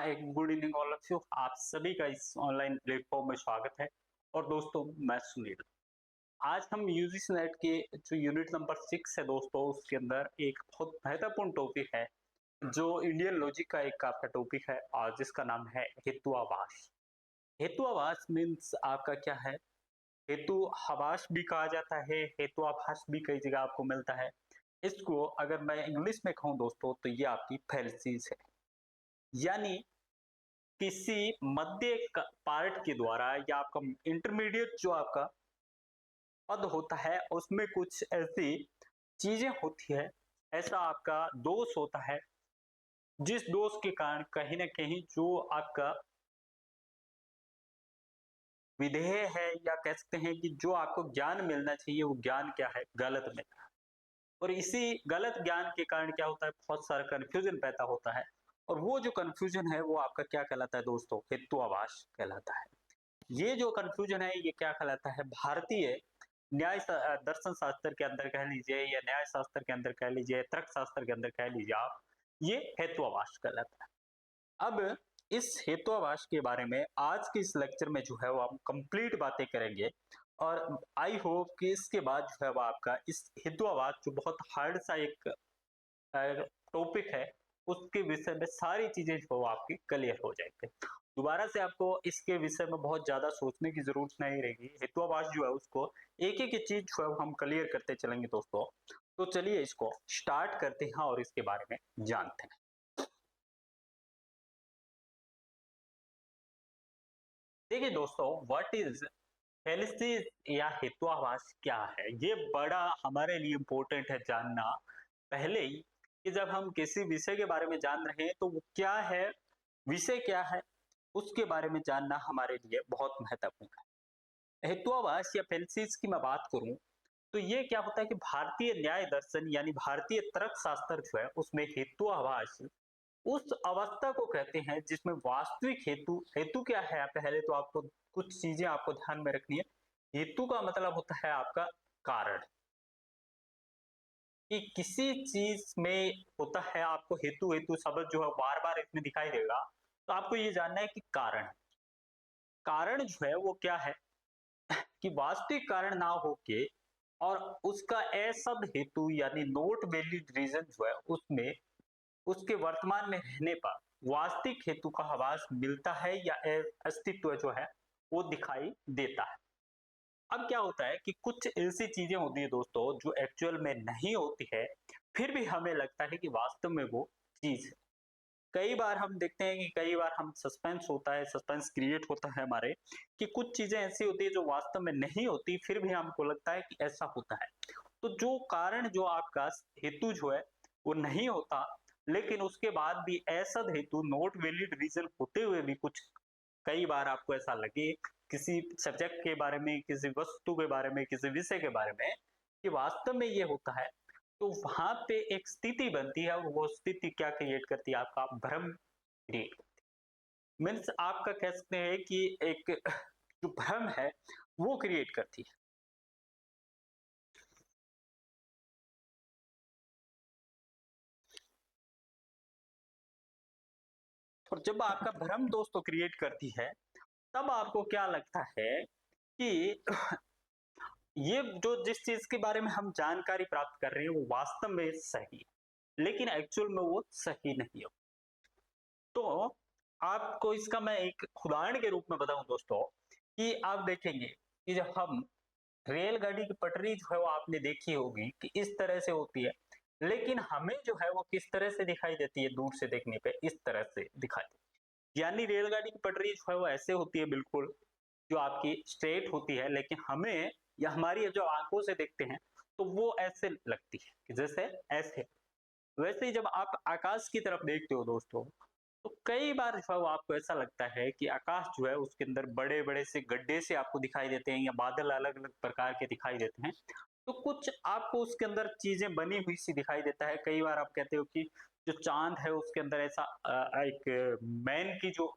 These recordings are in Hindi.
एक good evening all of you. आप सभी का इस ऑनलाइन प्लेटफॉर्म में स्वागत है। और दोस्तों, मैं सुनील। आज हम यूजीसी नेट के जो यूनिट नंबर 6 है दोस्तों, उसके अंदर एक बहुत महत्वपूर्ण टॉपिक है जो इंडियन लॉजिक का एक आपका टॉपिक है और जिसका नाम है हेतुआभास। हेतुआभास मीन्स आपका क्या है? हेतुआभास भी कहा जाता है, हेतुआभास भी कई जगह आपको मिलता है। इसको अगर मैं इंग्लिश में कहूँ दोस्तों तो ये आपकी फैलेसीज है, यानी किसी मध्य पार्ट के द्वारा या आपका इंटरमीडिएट जो आपका पद होता है उसमें कुछ ऐसी चीजें होती है, ऐसा आपका दोष होता है जिस दोष के कारण कहीं ना कहीं जो आपका विधेय है या कह सकते हैं कि जो आपको ज्ञान मिलना चाहिए वो ज्ञान क्या है, गलत मिल रहा है। और इसी गलत ज्ञान के कारण क्या होता है, बहुत सारा कंफ्यूजन पैदा होता है। और वो जो कंफ्यूजन है वो आपका क्या कहलाता है दोस्तों? हेतुआभास कहलाता है। ये जो कंफ्यूजन है ये क्या कहलाता है? भारतीय दर्शन शास्त्र के अंदर कह लीजिए या न्याय शास्त्र के अंदर कह लीजिए, तर्क शास्त्र के अंदर कह लीजिए आप, ये हेतुआभास कहलाता है। अब इस हेतुआभास के बारे में आज के इस लेक्चर में जो है वो हम कंप्लीट बातें करेंगे। और आई होप कि इसके बाद जो है वो आपका इस हेतुआभास जो बहुत हार्ड सा एक टॉपिक है उसके विषय में सारी चीजें जो आपकी क्लियर हो जाएंगे। दोबारा से आपको इसके विषय में बहुत ज्यादा सोचने की जरूरत नहीं रहेगी। हेतुआभास जो है उसको एक एक चीज जो है हम क्लियर करते चलेंगे दोस्तों। तो चलिए इसको स्टार्ट करते हैं और इसके बारे में जानते हैं। देखिए दोस्तों, व्हाट इज हेलिसिस या हेतुआभास क्या है, ये बड़ा हमारे लिए इम्पोर्टेंट है जानना। पहले ही कि जब हम किसी विषय के बारे में जान रहे हैं तो वो क्या है, विषय क्या है, उसके बारे में जानना हमारे लिए बहुत महत्वपूर्ण है। हेतुआभास या फेल्सिस की मैं बात करूं तो ये क्या होता है कि भारतीय न्याय दर्शन यानी भारतीय तर्क शास्त्र जो है उसमें हेतुआभास उस अवस्था को कहते हैं जिसमें वास्तविक हेतु, हेतु क्या है पहले तो आपको कुछ चीजें आपको ध्यान में रखनी है। हेतु का मतलब होता है आपका कारण, कि किसी चीज में होता है आपको हेतु, हेतु शब्द जो है बार बार इसमें दिखाई देगा। तो आपको ये जानना है कि कारण, कारण जो है वो क्या है, कि वास्तविक कारण ना होके और उसका असद हेतु यानी नोट वैलिड रीजन जो है उसमें उसके वर्तमान में रहने पर वास्तविक हेतु का आभास मिलता है या अस्तित्व जो है वो दिखाई देता है। अब क्या होता है कि कुछ ऐसी चीजें होती है दोस्तों जो एक्चुअल में नहीं होती है, फिर भी हमें लगता है कि वास्तव में वो चीज है। कई बार हम देखते हैं कि कई बार हम सस्पेंस होता है, सस्पेंस क्रिएट होता है हमारे, कि कुछ चीजें ऐसी होती है जो वास्तव में नहीं होती, फिर भी हमको लगता है कि ऐसा होता है। तो जो कारण जो आपका हेतु जो है वो नहीं होता, लेकिन उसके बाद भी ऐसा हेतु नॉट वैलिड रीजन होते हुए भी कुछ कई बार आपको ऐसा लगे किसी सब्जेक्ट के बारे में, किसी वस्तु के बारे में, किसी विषय के बारे में, कि वास्तव में ये होता है, तो वहां पे एक स्थिति बनती है। वो स्थिति क्या क्रिएट करती है? आपका भ्रम क्रिएट, मीन्स आपका कह सकते हैं कि एक जो भ्रम है वो क्रिएट करती है। और जब आपका भ्रम दोस्तों क्रिएट करती है तब आपको क्या लगता है कि ये जो जिस चीज के बारे में हम जानकारी प्राप्त कर रहे हैं वो वास्तव में सही है, लेकिन एक्चुअल में वो सही नहीं है। तो आपको इसका मैं एक उदाहरण के रूप में बताऊं दोस्तों, कि आप देखेंगे कि जब हम रेलगाड़ी की पटरी जो है वो आपने देखी होगी कि इस तरह से होती है, लेकिन हमें जो है वो किस तरह से दिखाई देती है? दूर से देखने पे इस तरह से दिखाई देती है। यानी रेलगाड़ी की पटरी जो है वो ऐसे होती है, बिल्कुल जो आपकी स्ट्रेट होती है, लेकिन हमें या हमारी जो आंखों से देखते हैं तो वो ऐसे लगती है कि जैसे ऐसे। वैसे ही जब आप आकाश की तरफ देखते हो दोस्तों, तो कई बार जो है वो आपको ऐसा लगता है कि आकाश जो है उसके अंदर बड़े बड़े से गड्ढे से आपको दिखाई देते हैं या बादल अलग अलग प्रकार के दिखाई देते हैं। तो कुछ आपको उसके अंदर चीजें बनी हुई सी दिखाई देता है। कई बार आप कहते हो कि जो चांद है उसके अंदर ऐसा एक मैन की जो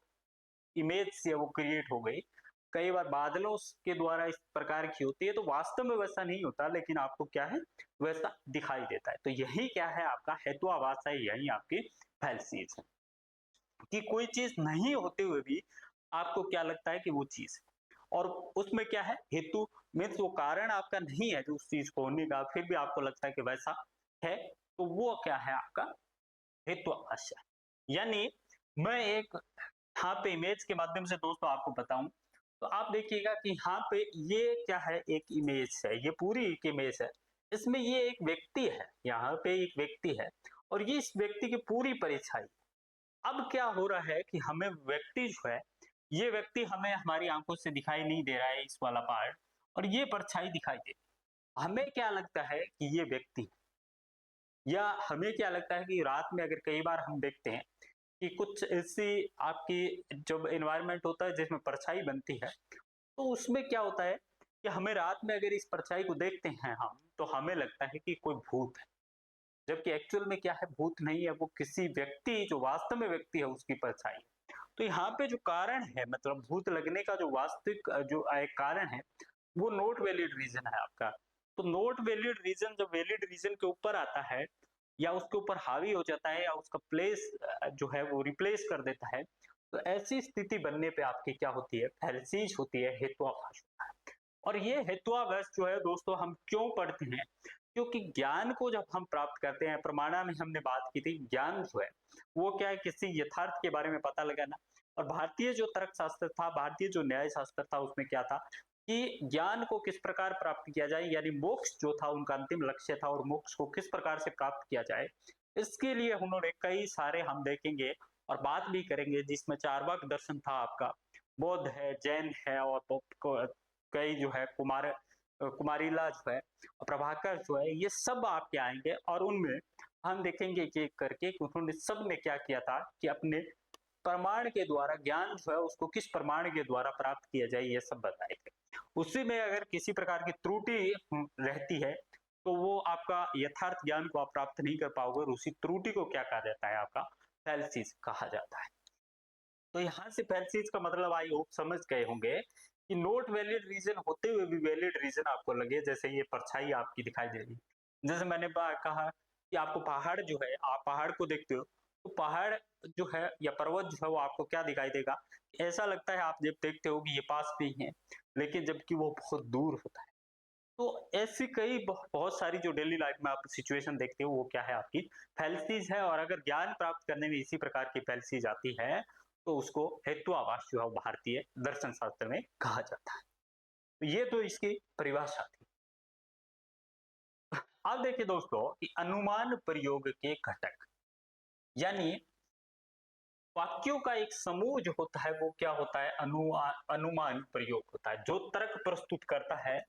इमेज है वो क्रिएट हो गई। कई बार बादलों के द्वारा इस प्रकार की होती है, तो वास्तव में वैसा नहीं होता, लेकिन आपको क्या है वैसा दिखाई देता है। तो यही क्या है? आपका हेतुआभास है, यही आपकी फैल्सीज है। कि कोई चीज नहीं होते हुए भी आपको क्या लगता है कि वो चीज है। और उसमें क्या है, हेतु मीन्स वो कारण आपका नहीं है जो उस चीज को होने का, फिर भी आपको लगता है कि वैसा है, तो वो क्या है आपका हेत्वाभास है। यानी मैं एक यहाँ पे इमेज के माध्यम से दोस्तों आपको बताऊं, तो आप देखिएगा कि यहाँ पे ये क्या है, एक इमेज है, ये पूरी एक इमेज है। इसमें ये एक व्यक्ति है, यहाँ पे एक व्यक्ति है और ये इस व्यक्ति की पूरी परछाई। अब क्या हो रहा है कि हमें व्यक्ति जो है, ये व्यक्ति हमें हमारी आंखों से दिखाई नहीं दे रहा है, इस वाला पार्ट, और ये परछाई दिखाई दे। हमें क्या लगता है कि ये व्यक्ति, या हमें क्या लगता है कि रात में अगर कई बार हम देखते हैं कि कुछ ऐसी आपकी जब एनवायरनमेंट होता है जिसमें परछाई बनती है, तो उसमें क्या होता है कि हमें रात में अगर इस परछाई को देखते हैं हम, तो हमें लगता है कि कोई भूत है, जबकि एक्चुअल में क्या है, भूत नहीं है, वो किसी व्यक्ति जो वास्तव में व्यक्ति है उसकी परछाई है। तो यहाँ पे जो कारण है, मतलब भूत लगने का जो वास्तविक जो एक कारण है, वो नॉट वैलिड रीजन है आपका। तो नॉट वैलिड रीजन जब वैलिड रीजन के ऊपर आता है या उसके ऊपर हावी हो जाता है या उसका प्लेस जो है वो रिप्लेस कर देता है, तो ऐसी स्थिति बनने पे आपकी क्या होती है, फैल्सीज होती है, हेत्वाभास होता है। और ये हेत्वाभास जो है दोस्तों हम क्यों पढ़ते हैं, क्योंकि ज्ञान को जब हम प्राप्त करते हैं, प्रमाणा में हमने बात की थी, ज्ञान जो है वो क्या है, किसी यथार्थ के बारे में पता लगाना। और भारतीय जो तर्क शास्त्र था, भारतीय जो न्याय शास्त्र था, उसमें क्या था कि ज्ञान को किस प्रकार प्राप्त किया जाए, यानी मोक्ष जो था उनका अंतिम लक्ष्य था, और मोक्ष को किस प्रकार से प्राप्त किया जाए, इसके लिए उन्होंने कई सारे, हम देखेंगे और बात भी करेंगे, जिसमें चार्वाक दर्शन था आपका, बौद्ध है, जैन है, और कई जो है कुमारीला जो है, प्रभाकर जो है, ये सब आपके आएंगे और उनमें हम देखेंगे कि एक करके कि उन्होंने सब ने क्या किया था कि अपने प्रमाण के द्वारा ज्ञान जो है उसको किस प्रमाण के द्वारा प्राप्त किया जाए, ये सब बताएंगे। उसी में अगर किसी प्रकार की त्रुटि रहती है तो वो आपका यथार्थ ज्ञान को आप प्राप्त नहीं कर पाओगे, और उसी त्रुटि को क्या कहा जाता है, आपका फैल्सीज कहा जाता है। तो यहाँ से फैल्सीज का मतलब आई होप समझ गए होंगे कि नॉट वैलिड रीजन होते हुए भी वैलिड रीजन आपको लगे, जैसे ये परछाई आपकी दिखाई दे रही है। जैसे मैंने कहा कि आपको पहाड़ जो है, आप पहाड़ को देखते हो तो पहाड़ जो है या पर्वत जो है वो आपको क्या दिखाई देगा, ऐसा लगता है आप जब देखते हो कि ये पास में ही है, लेकिन जबकि वो बहुत दूर होता है। तो ऐसी कई बहुत सारी जो डेली लाइफ में आप सिचुएशन देखते हो वो क्या है, आपकी फैल्सीज है। और अगर ज्ञान प्राप्त करने में इसी प्रकार की फैल्सीज आती है तो उसको हेत्वाभास जो है भारतीय दर्शन शास्त्र में कहा जाता है। तो ये तो इसकी परिभाषा थी। अब देखिए दोस्तों कि अनुमान प्रयोग के घटक, यानी वाक्यों का एक समूह जो होता है वो क्या होता है, अनुमान प्रयोग होता है, जो तर्क प्रस्तुत करता है।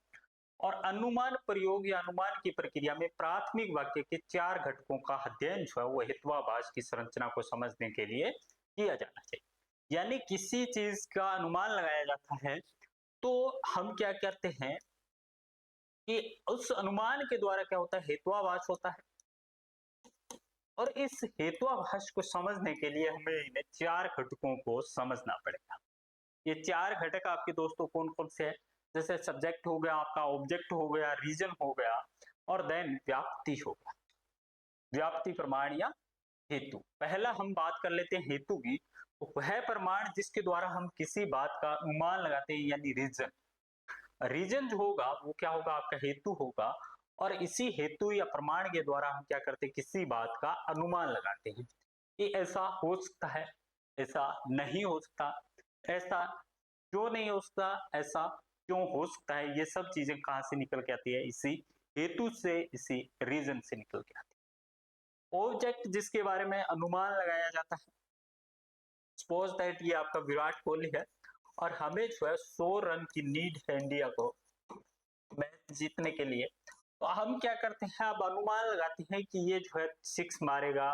और अनुमान प्रयोग या अनुमान की प्रक्रिया में प्राथमिक वाक्य के 4 घटकों का अध्ययन जो है वो हेत्वाभास की संरचना को समझने के लिए किया जाना चाहिए। यानी किसी चीज का अनुमान लगाया जाता है तो हम क्या करते हैं कि उस अनुमान के द्वारा क्या होता है, हेत्वाभास होता है। और इस हेत्वाभास को समझने के लिए हमें इन 4 घटकों को समझना पड़ेगा। ये 4 घटक आपके दोस्तों कौन कौन से हैं, जैसे सब्जेक्ट हो गया आपका, ऑब्जेक्ट हो गया, रीजन हो गया, और देन व्याप्ति हो गया, व्याप्ति प्रमाण या हेतु। पहला हम बात कर लेते हैं हेतु की। तो वह प्रमाण जिसके द्वारा हम किसी बात का अनुमान लगाते हैं, यानी रीजन। रीजन जो होगा वो क्या होगा, आपका हेतु होगा। और इसी हेतु या प्रमाण के द्वारा हम क्या करते हैं, किसी बात का अनुमान लगाते हैं कि ऐसा हो सकता है, ऐसा नहीं हो सकता, ऐसा क्यों नहीं हो सकता, ऐसा क्यों हो सकता है। ये सब चीजें कहां से निकल के आती है, इसी हेतु से, इसी रीजन से निकल के आती है। ऑब्जेक्ट जिसके बारे में अनुमान लगाया जाता है, सपोज दैट ये आपका विराट कोहली है और हमें जो है 100 रन की नीड है इंडिया को मैच जीतने के लिए। तो हम क्या करते हैं, अब अनुमान लगाते हैं कि ये जो है 6 मारेगा,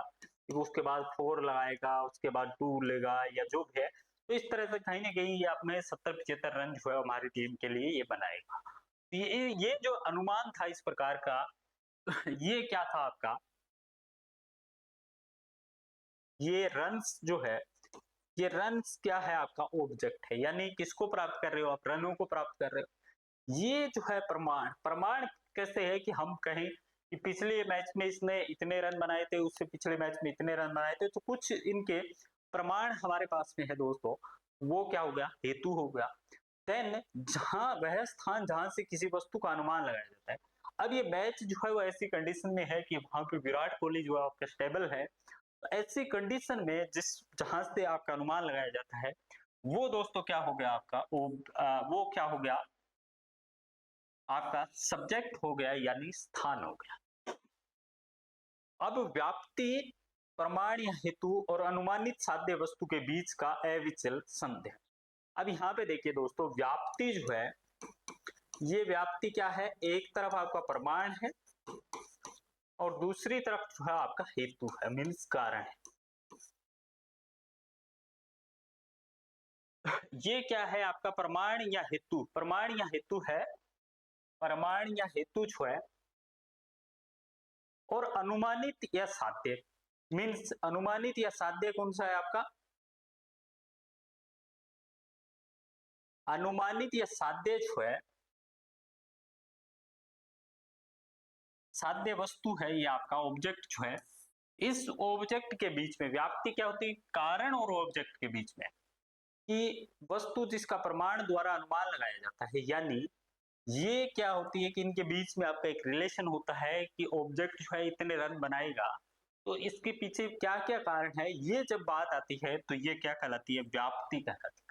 उसके बाद 4 लगाएगा, उसके बाद 2 लेगा, या जो भी है। तो इस तरह से कहीं ना कहीं ये अपने 70-75 रन जो है हमारी टीम के लिए ये बनाएगा। ये जो अनुमान था इस प्रकार का ये क्या था आपका, ये रन्स जो है, ये रन्स क्या है, आपका ऑब्जेक्ट है। यानी किसको प्राप्त कर रहे हो आप, रनों को प्राप्त कर रहे हो। ये जो है प्रमाण, प्रमाण कैसे है कि हम कहें कि पिछले मैच में इसने इतने रन बनाए थे, उससे पिछले मैच में इतने रन बनाए थे, तो कुछ इनके प्रमाण हमारे पास में है दोस्तों, वो क्या हो गया, हेतु हो गया। देन जहां वह स्थान जहां से किसी वस्तु का अनुमान लगाया जाता है। अब ये मैच जो है वो ऐसी कंडीशन में है कि वहां पे विराट कोहली जो है आपका स्टेबल है, तो ऐसी कंडीशन में जिस जहां से आपका अनुमान लगाया जाता है वो दोस्तों क्या हो गया आपका, वो क्या हो गया आपका, सब्जेक्ट हो गया यानी स्थान हो गया। अब व्याप्ति प्रमाण या हेतु और अनुमानित साध्य वस्तु के बीच का अविचल संबंध है। अब यहाँ पे देखिए दोस्तों, व्याप्ति जो है, ये व्याप्ति क्या है, एक तरफ आपका प्रमाण है और दूसरी तरफ जो है आपका हेतु है, मीन्स कारण है। ये क्या है आपका, प्रमाण या हेतु, प्रमाण या हेतु है, प्रमाण या हेतु जो है, और अनुमानित या साध्य, मीन्स अनुमानित या साध्य कौन सा है आपका, अनुमानित या साध्य जो है, साध्य वस्तु है ये आपका ऑब्जेक्ट जो है, इस ऑब्जेक्ट के बीच में व्याप्ति क्या होती है, कारण और ऑब्जेक्ट के बीच में, कि वस्तु जिसका प्रमाण द्वारा अनुमान लगाया जाता है, यानी ये क्या होती है कि इनके बीच में आपका एक रिलेशन होता है कि ऑब्जेक्ट जो है इतने रन बनाएगा, तो इसके पीछे क्या क्या कारण है, ये जब बात आती है तो ये क्या कहलाती है, व्याप्ति कहलाती है।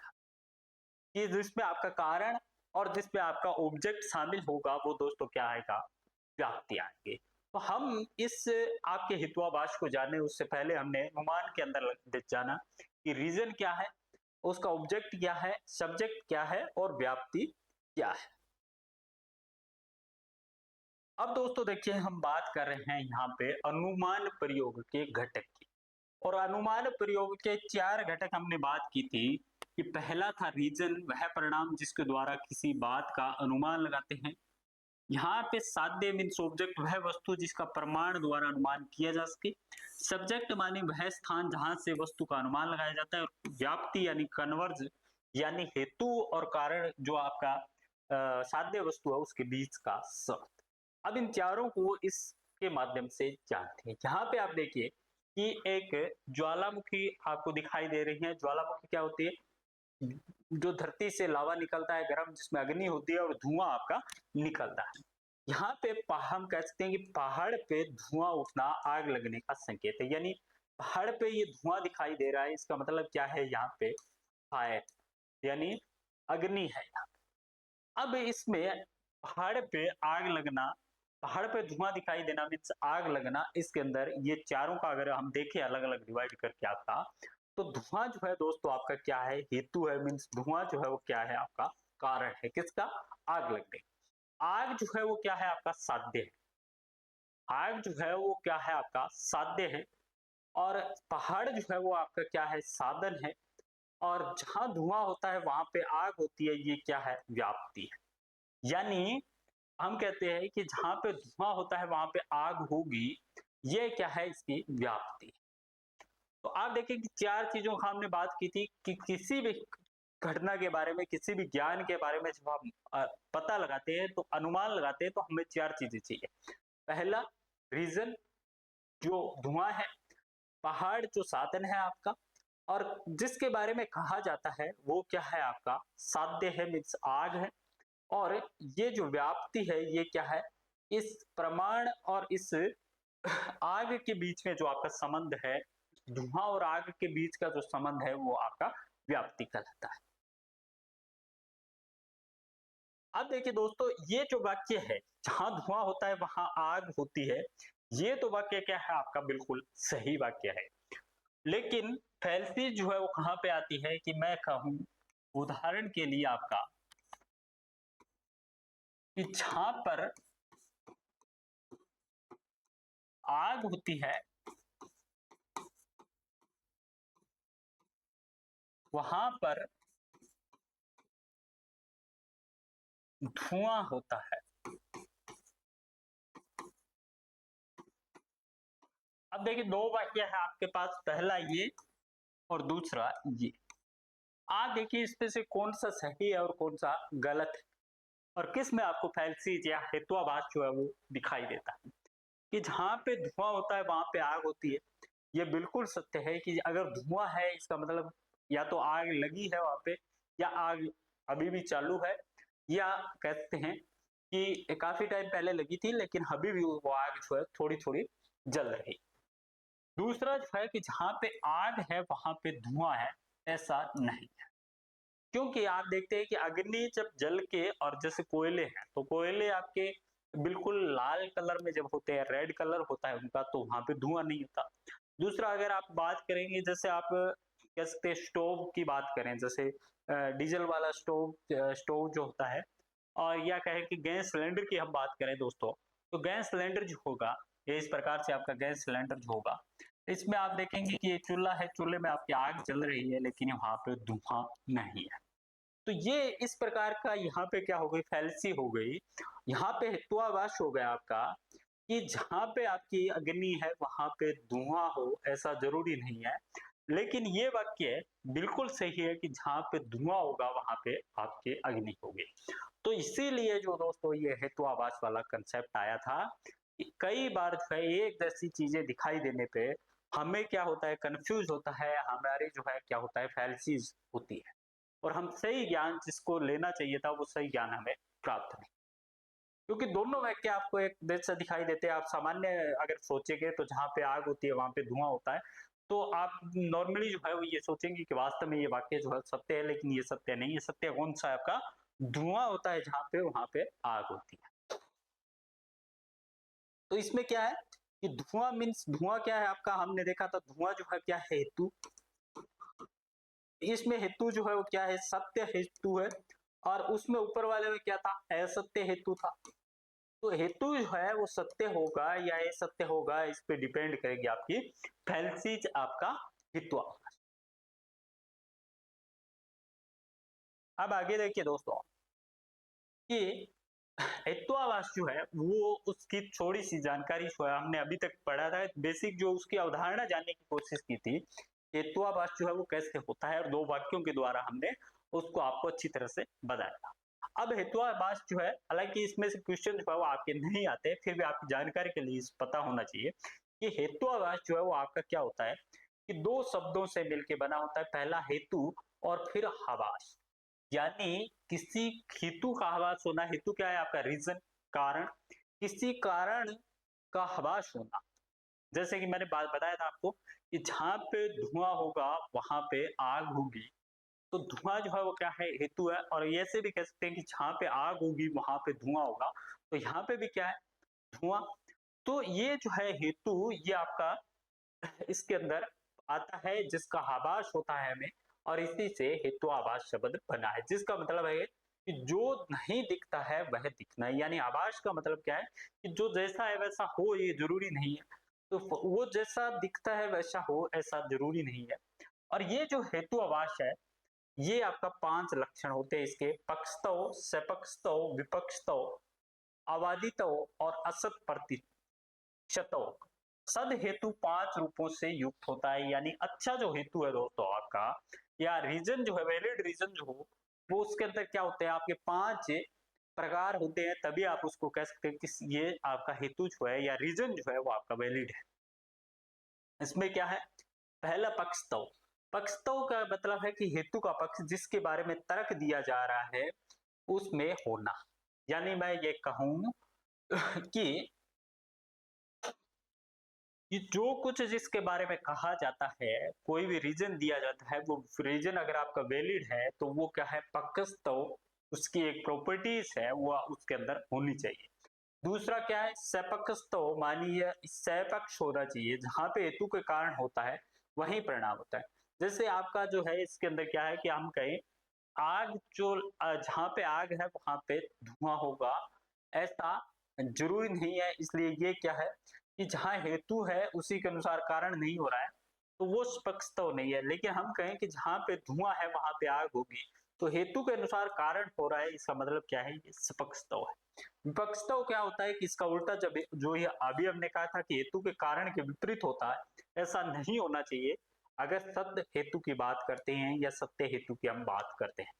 कि जिसमें आपका कारण और जिसमें आपका ऑब्जेक्ट शामिल होगा वो दोस्तों क्या आएगा, व्याप्ति आएंगे। तो हम इस आपके हितवाभाष को जाने उससे पहले हमने अनुमान के अंदर जाना कि रीजन क्या है, उसका ऑब्जेक्ट क्या है, सब्जेक्ट क्या है और व्याप्ति क्या है। अब दोस्तों देखिए, हम बात कर रहे हैं यहाँ पे अनुमान प्रयोग के घटक की, और अनुमान प्रयोग के 4 घटक हमने बात की थी कि पहला था रीजन, वह परिणाम जिसके द्वारा किसी बात का अनुमान लगाते हैं। यहाँ पे साध्य मीन्स ऑब्जेक्ट, वह वस्तु जिसका प्रमाण द्वारा अनुमान किया जा सके। सब्जेक्ट माने वह स्थान जहां से वस्तु का अनुमान लगाया जाता है। और व्याप्ति यानी कन्वर्ज, यानी हेतु और कारण जो आपका साध्य वस्तु है उसके बीच का संबंध। अब इन चारों को इसके माध्यम से जानते हैं। यहाँ पे आप देखिए कि एक ज्वालामुखी आपको दिखाई दे रही है। ज्वालामुखी क्या होती है, जो धरती से लावा निकलता है गर्म, जिसमें अग्नि होती है और धुआं आपका निकलता है। यहाँ पे हम कह सकते हैं कि पहाड़ पे धुआं उठना आग लगने का संकेत है, यानी पहाड़ पे ये धुआं दिखाई दे रहा है, इसका मतलब क्या है, यहाँ पे फायर यानी अग्नि है यहाँ। अब इसमें पहाड़ पे आग लगना, पहाड़ पे धुआं दिखाई देना मीन्स आग लगना, इसके अंदर ये चारों का अगर हम देखें अलग अलग डिवाइड करके आपका, तो धुआं जो है दोस्तों आपका क्या है, हेतु है, मीन्स धुआं जो है वो क्या है आपका कारण है, किसका, आग लगने। आग जो है वो क्या है आपका साध्य है, आग जो है वो क्या है आपका साध्य है, और पहाड़ जो है वो आपका क्या है, साधन है, और जहां धुआं होता है वहां पे आग होती है, ये क्या है, व्याप्ति है। यानी हम कहते हैं कि जहां पे धुआं होता है वहां पे आग होगी, ये क्या है, इसकी व्याप्ति। तो आप देखिए कि 4 चीजों का हमने बात की थी कि किसी भी घटना के बारे में, किसी भी ज्ञान के बारे में जब हम पता लगाते हैं तो अनुमान लगाते हैं, तो हमें 4 चीजें चाहिए। पहला रीजन जो धुआं है, पहाड़ जो साधन है आपका, और जिसके बारे में कहा जाता है वो क्या है आपका साध्य है, मीन्स आग है, और ये जो व्याप्ति है ये क्या है, इस प्रमाण और इस आग के बीच में जो आपका संबंध है, धुआं और आग के बीच का जो संबंध है वो आपका व्याप्ति कहलाता है। अब देखिए दोस्तों, ये जो वाक्य है, जहां धुआं होता है वहां आग होती है, ये तो वाक्य क्या है आपका बिल्कुल सही वाक्य है। लेकिन फैल्सी जो है वो कहां पे आती है कि मैं कहूं उदाहरण के लिए आपका, कि जहां पर आग होती है वहां पर धुआं होता है। अब देखिए 2 वाक्य है आपके पास, पहला ये और दूसरा ये। आप देखिए इसमें से कौन सा सही है और कौन सा गलत है, और किस में आपको फैल्सी या हेतुवाभास जो है वो दिखाई देता है। कि जहां पे धुआं होता है वहां पे आग होती है, ये बिल्कुल सत्य है कि अगर धुआं है इसका मतलब या तो आग लगी है वहां पे, या आग अभी भी चालू है, या कहते हैं कि काफी टाइम पहले लगी थी लेकिन अभी भी वो आग जो है थोड़ी थोड़ी जल रही। दूसरा जो है कि जहां पे आग है वहां पे धुआं है, ऐसा नहीं है। क्योंकि आप देखते हैं कि अग्नि जब जल के, और जैसे कोयले हैं तो कोयले आपके बिल्कुल लाल कलर में जब होते हैं, रेड कलर होता है उनका, तो वहां पे धुआं नहीं होता। दूसरा अगर आप बात करेंगे, जैसे आप कह सकते हैं स्टोव की बात करें, जैसे डीजल वाला स्टोव, स्टोव जो होता है, और या कहें कि गैस सिलेंडर की हम बात करें दोस्तों, तो गैस सिलेंडर जो होगा, ये इस प्रकार से आपका गैस सिलेंडर जो होगा, इसमें आप देखेंगे कि ये चूल्हा है, चूल्हे में आपकी आग जल रही है लेकिन वहां पे धुआं नहीं है। तो ये इस प्रकार का यहाँ पे क्या हो गई, फैलसी हो गई, यहाँ पे हेतुवावास हो गया आपका, कि जहां पे आपकी अग्नि है वहां पे धुआं हो ऐसा जरूरी नहीं है। लेकिन ये वाक्य बिल्कुल सही है कि जहां पे धुआं होगा वहां पे आपके अग्नि होगी। तो इसीलिए जो दोस्तों ये हेतुवावास वाला कंसेप्ट आया था कि कई बार जो है एक जैसी चीजें दिखाई देने पे हमें क्या होता है, कंफ्यूज होता है, हमारी जो है क्या होता है, फैल्सीज होती है, और हम सही ज्ञान जिसको लेना चाहिए था वो सही ज्ञान हमें प्राप्त नहीं। क्योंकि दोनों वाक्य आपको एक जैसा दिखाई देते हैं। आप सामान्य अगर सोचेंगे तो जहाँ पे आग होती है वहां पे धुआं होता है, तो आप नॉर्मली जो है वो ये सोचेंगे कि वास्तव में ये वाक्य जो है सत्य है, लेकिन ये सत्य नहीं है। सत्य कौन सा है आपका, धुआं होता है जहाँ पे, वहां पे आग होती है। तो इसमें क्या है कि धुआं मीन्स, धुआं क्या है आपका, हमने देखा था धुआं जो है क्या है, हेतु। इसमें हेतु जो है वो क्या है, सत्य हेतु है, और उसमें ऊपर वाले में क्या था, असत्य हेतु था। तो हेतु जो है वो सत्य होगा या असत्य होगा, इस पे डिपेंड करेगी आपकी फैल्सीज, आपका हेतु। अब आगे देखिए दोस्तों कि हेतुवावास जो है वो, उसकी थोड़ी सी जानकारी जो है हमने अभी तक पढ़ा था, बेसिक जो उसकी अवधारणा जानने की कोशिश की थी। हेतुवावास जो है वो कैसे होता है, और दो वाक्यों के द्वारा हमने उसको आपको अच्छी तरह से बताया था। अब हेतुवावास जो है, हालांकि इसमें से क्वेश्चन जो है वो आपके नहीं आते, फिर भी आपकी जानकारी के लिए पता होना चाहिए कि हेतुवावास जो है वो आपका क्या होता है, कि दो शब्दों से मिलकर बना होता है। पहला हेतु और फिर हवास, यानी किसी हेतु का आभास होना। हेतु क्या है आपका, रीजन, कारण, किसी कारण का आभास होना। जैसे कि मैंने बात बताया था आपको कि जहां पे धुआं होगा वहां पे आग होगी, तो धुआं जो है वो क्या है, हेतु है। और ऐसे भी कह सकते हैं कि जहां पे आग होगी वहां पे धुआं होगा, तो यहाँ पे भी क्या है, धुआं। तो ये जो है हेतु, ये आपका इसके अंदर आता है जिसका आभास होता है हमें, और इसी से हेतु आभास शब्द बना है, जिसका मतलब है कि जो नहीं दिखता है वह दिखना है। यानी आभास का मतलब क्या है कि जो जैसा है वैसा हो, ये जरूरी नहीं है। तो वो जैसा दिखता है वैसा हो, ऐसा जरूरी नहीं है। और ये जो हेतु आभास है, ये आपका 5 लक्षण होते हैं इसके, पक्षतः, सपक्षतः, विपक्षतः, अवादितः और असत प्रतिशतः। सद हेतु 5 रूपों से युक्त होता है। यानी अच्छा जो हेतु है दोस्तों आपका, या रीजन जो है, वैलिड रीजन जो हो, वो उसके अंदर क्या होते हैं, आपके 5 प्रकार होते हैं, तभी आप उसको कह सकते हैं कि ये आपका हेतु जो है या रीजन जो है वो आपका वैलिड है। इसमें क्या है, पहला पक्षतव। पक्षतव का मतलब है कि हेतु का पक्ष, जिसके बारे में तर्क दिया जा रहा है, उसमें होना। यानी मैं ये कहूं कि जो कुछ जिसके बारे में कहा जाता है, कोई भी रीजन दिया जाता है, वो रीजन अगर आपका वैलिड है तो वो क्या है, पक्षतव, उसकी एक प्रॉपर्टीज है वो उसके अंदर होनी चाहिए। दूसरा क्या है, सपक्षतव, मानिए सपक्ष होना चाहिए, जहां पे हेतु के कारण होता है वहीं परिणाम होता है। जैसे आपका जो है इसके अंदर क्या है कि हम कहें आग जो, जहां पे आग है वहां पे धुआं होगा, ऐसा जरूरी नहीं है। इसलिए ये क्या है कि जहां हेतु है उसी के अनुसार कारण नहीं हो रहा है, तो वो स्पष्टता नहीं है। लेकिन हम कहें कि जहां पे धुआं है वहां पे आग होगी, तो हेतु के अनुसार कारण हो रहा है, इसका मतलब क्या है, ये स्पष्टता है। विपक्षता क्या होता है कि इसका उल्टा, जब जो ये अभी हमने कहा था कि हेतु के कारण के विपरीत होता है, ऐसा नहीं होना चाहिए अगर सत्य हेतु की बात करते हैं या सत्य हेतु की हम बात करते हैं।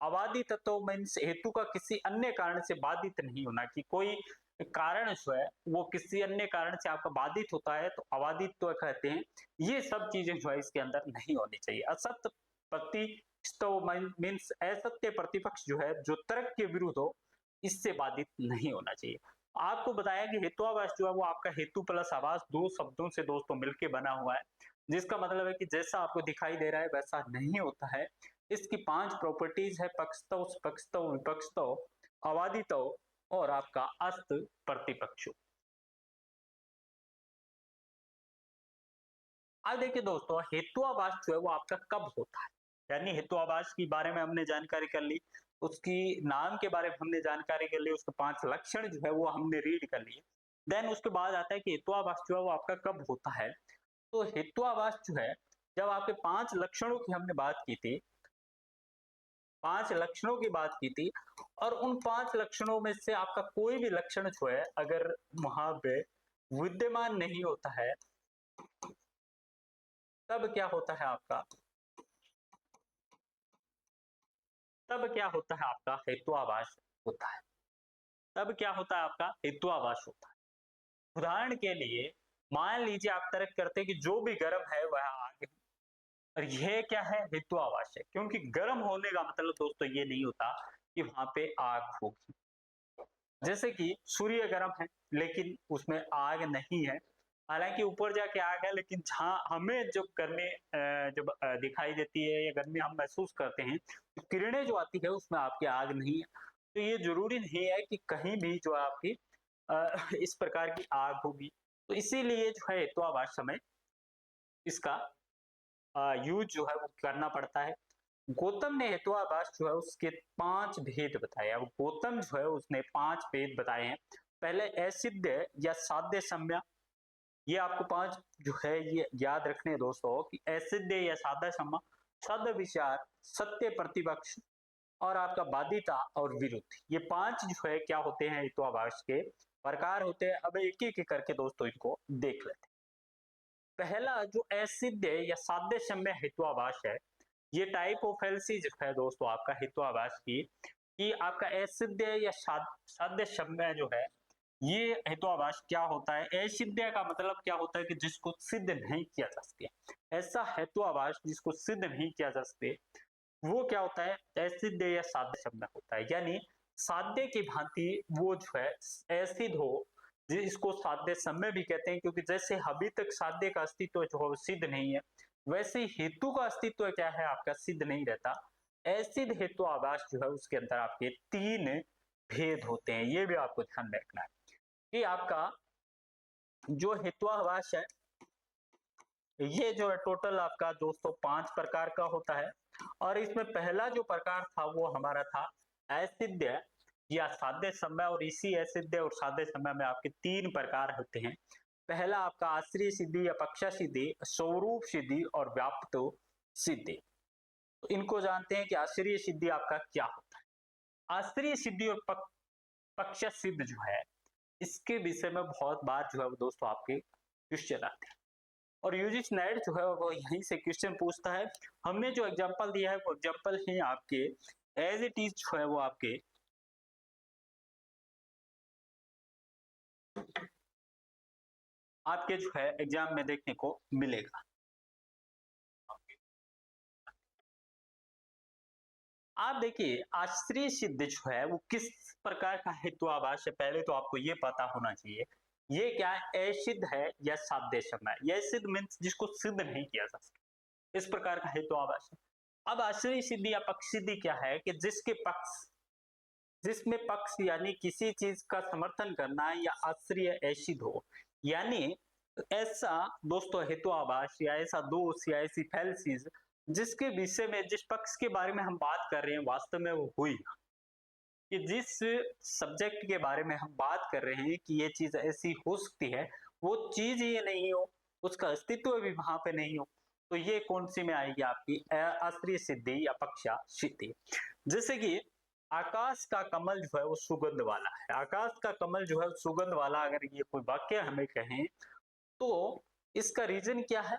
अबाधित तत्व मीन्स हेतु का किसी अन्य कारण से बाधित नहीं होना, कि कोई कारण जो है वो किसी अन्य कारण से आपका बाधित होता है तो अबाधित कहते हैं। ये सब चीजें जो है इसके अंदर नहीं होनी चाहिए। असत्य प्रतिष्ठव मीन्स असत्य प्रतिपक्ष जो है जो तर्क के विरुद्ध हो, इससे बाधित नहीं होना चाहिए। आपको बताया कि हेतुआभास जो है वो आपका हेतु प्लस आभास दो शब्दों से दोस्तों मिलकर बना हुआ है, जिसका मतलब है कि जैसा आपको दिखाई दे रहा है वैसा नहीं होता है। इसकी 5 प्रॉपर्टीज है, पक्षतव, स्पक्षतव, विपक्षतव, अबाधितव और आपका अस्त प्रतिपक्षो। अब देखिए दोस्तों, हेतुआभास जो है वो आपका कब होता है, यानी हेतुआभास के बारे में हमने जानकारी कर ली, उसकी नाम के बारे में हमने जानकारी कर ली, उसके 5 लक्षण जो है वो हमने रीड कर लिए। देन उसके बाद आता है कि हेतुआभास जो है वो आपका कब होता है। तो हेतुआभास जो है, जब आपके 5 लक्षणों की हमने बात की थी, 5 लक्षणों की बात की थी, और उन 5 लक्षणों में से आपका कोई भी लक्षण जो है अगर वहां पे विद्यमान नहीं होता है, तब क्या होता है आपका, तब क्या होता है आपका हेतुआभास होता है। तब क्या होता है आपका हेतुआभास होता है। उदाहरण के लिए मान लीजिए आप तर्क करते हैं कि जो भी गर्म है वह आग है, और यह क्या है, हेतुआभास है, क्योंकि गर्म होने का मतलब दोस्तों ये नहीं होता कि वहां पे आग होगी। जैसे कि सूर्य गर्म है लेकिन उसमें आग नहीं है, हालांकि ऊपर जाके आग है, लेकिन जहाँ हमें जब गर्मी जब दिखाई देती है या गर्मी हम महसूस करते हैं, तो किरणें जो आती है उसमें आपकी आग नहीं है। तो ये जरूरी नहीं है कि कहीं भी जो आपकी इस प्रकार की आग होगी। तो इसीलिए जो है हेतुआभास समय इसका यूज जो है वो करना पड़ता है। गौतम ने हेतुआभास जो है उसके 5 भेद बताए। अब गौतम जो है उसने 5 भेद बताए हैं। पहले असिद्ध या साध्य सम्य, ये आपको 5 जो है ये याद रखने हैं दोस्तों, कि असिद्ध या साध्य सम्य, सद विचार, सत्य प्रतिपक्ष और आपका बाधिता और विरुद्ध, ये 5 जो है क्या होते हैं हेतुआभास के प्रकार होते हैं। अब एक एक करके दोस्तों इनको देख लेते हैं। पहला जो असिद्ध या साध्य सम्य हेतुआभास है, ये टाइप ऑफ एलसी जो है दोस्तों आपका हेतुआभास की, कि आपका असिद्ध या साध्य सम्य जो है, ये हेतुआभास क्या होता है। असिद्ध का मतलब क्या होता है कि जिसको सिद्ध नहीं किया जा सके, ऐसा हेतुआभास जिसको सिद्ध नहीं किया जा सके, वो क्या होता है, असिद्ध या साध्य सम्य होता है। यानी साध्य की भांति वो जो है असिद्ध हो, जिसको साध्य सम्य भी कहते हैं, क्योंकि जैसे अभी तक साध्य का अस्तित्व जो है सिद्ध नहीं है, वैसे हेतु का अस्तित्व क्या है आपका सिद्ध नहीं रहता। असिद्ध हेतुआभास जो है उसके अंदर आपके 3 भेद होते हैं, ये भी आपको ध्यान रखना है कि आपका जो हेतुआभास है ये जो है टोटल आपका दोस्तों 5 प्रकार का होता है। और इसमें पहला जो प्रकार था वो हमारा था असिद्ध या साध्य सम्य, और इसी असिद्ध और साध्य सम्य में आपके 3 प्रकार होते हैं। पहला आपका आश्रय सिद्धि या पक्षा सिद्धि, स्वरूप सिद्धि और व्याप्त सिद्धि। तो इनको जानते हैं कि आश्रय सिद्धि आपका क्या होता है। आश्रय सिद्धि और पक्ष सिद्ध जो है, इसके विषय में बहुत बार जो है वो दोस्तों आपके क्वेश्चन आते हैं, और यूजिस नेट जो है वो यहीं से क्वेश्चन पूछता है। हमने जो एग्जांपल दिया है वो एग्जांपल ही आपके एज इट इज जो है वो आपके जो है एग्जाम में देखने को मिलेगा। आप देखिए आश्रय सिद्ध जो है वो किस प्रकार का हेतुआभास है, पहले तो आपको ये पता होना चाहिए ये क्या है, असिद्ध है या साध्य सम्य है। यह सिद्ध मीन्स जिसको सिद्ध नहीं किया जा सकता, इस प्रकार का हेतुआभास है। अब आश्रय सिद्धि या पक्ष सिद्धि क्या है, कि जिसके पक्ष, जिसमें पक्ष यानी किसी चीज का समर्थन करना या आश्रय असिद्ध हो, यानी ऐसा दोस्तों हेतुआभास या ऐसा दोष या ऐसी फैलसीज जिसके विषय में, जिस पक्ष के बारे में हम बात कर रहे हैं वास्तव में वो हुई, कि जिस सब्जेक्ट के बारे में हम बात कर रहे हैं कि ये चीज ऐसी हो सकती है, वो चीज ये नहीं हो, उसका अस्तित्व भी वहां पे नहीं हो, तो ये कौन सी में आएगी आपकी आश्रय सिद्धि या पक्षा सिद्धि। जैसे कि आकाश का कमल जो है वो सुगंध वाला है, आकाश का कमल जो है सुगंध वाला, अगर ये कोई वाक्य हमें कहें तो इसका रीजन क्या है,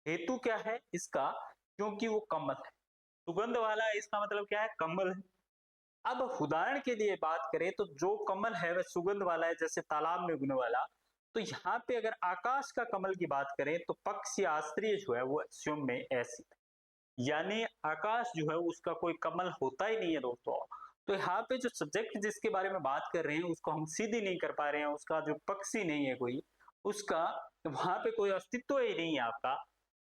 हेतु क्या है इसका, क्योंकि वो कमल है, सुगंध वाला है, इसका मतलब क्या है, कमल है। अब उदाहरण के लिए बात करें तो जो कमल है वह सुगंध वाला है, जैसे तालाब में उगने वाला। तो यहाँ पे अगर आकाश का कमल की बात करें तो पक्ष या आश्रय जो है वो स्यम में ऐसी, यानी आकाश जो है उसका कोई कमल होता ही नहीं है दोस्तों। तो यहाँ पे जो सब्जेक्ट जिसके बारे में बात कर रहे हैं उसको हम सिद्ध ही नहीं कर पा रहे हैं, उसका जो पक्षी नहीं है कोई, उसका वहां पे कोई अस्तित्व ही नहीं है आपका।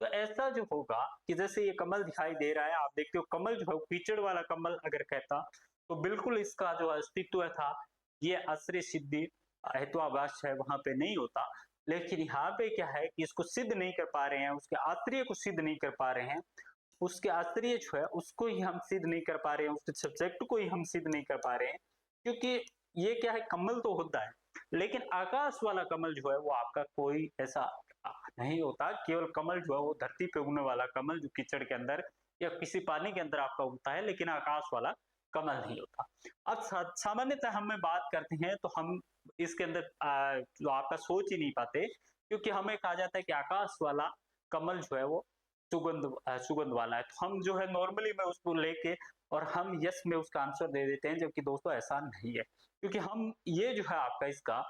तो ऐसा जो होगा कि जैसे ये कमल दिखाई दे रहा है, आप देखते हो कमल जो है कीचड़ वाला कमल अगर कहता तो बिल्कुल इसका जो अस्तित्व था ये आश्रय सिद्धि हेतुआभास है वहां पे नहीं होता। लेकिन यहाँ पे क्या है कि इसको सिद्ध नहीं कर पा रहे हैं, उसके आश्रय को सिद्ध नहीं कर पा रहे हैं, उसके आश्रय जो है उसको ही हम सिद्ध नहीं कर पा रहे हैं, उसके सब्जेक्ट को ही हम सिद्ध नहीं कर पा रहे हैं। क्योंकि ये क्या है, कमल तो होता है लेकिन आकाश वाला कमल जो है वो आपका कोई ऐसा नहीं होता। केवल कमल जो है वो धरती पे उगने वाला कमल जो कीचड़ के अंदर या किसी पानी के अंदर आपका उगता है, लेकिन आकाश वाला कमल नहीं होता। अब सामान्यतः हम बात करते हैं तो हम इसके अंदर जो आपका सोच ही नहीं पाते, क्योंकि हमें कहा जाता है कि आकाश वाला कमल जो है वो सुगंध वाला है। तो हम जो है नॉर्मली में उसको लेके और हम यस में उसका आंसर दे देते हैं, जबकि दोस्तों ऐसा नहीं है। क्योंकि हम ये जो है आपका इसका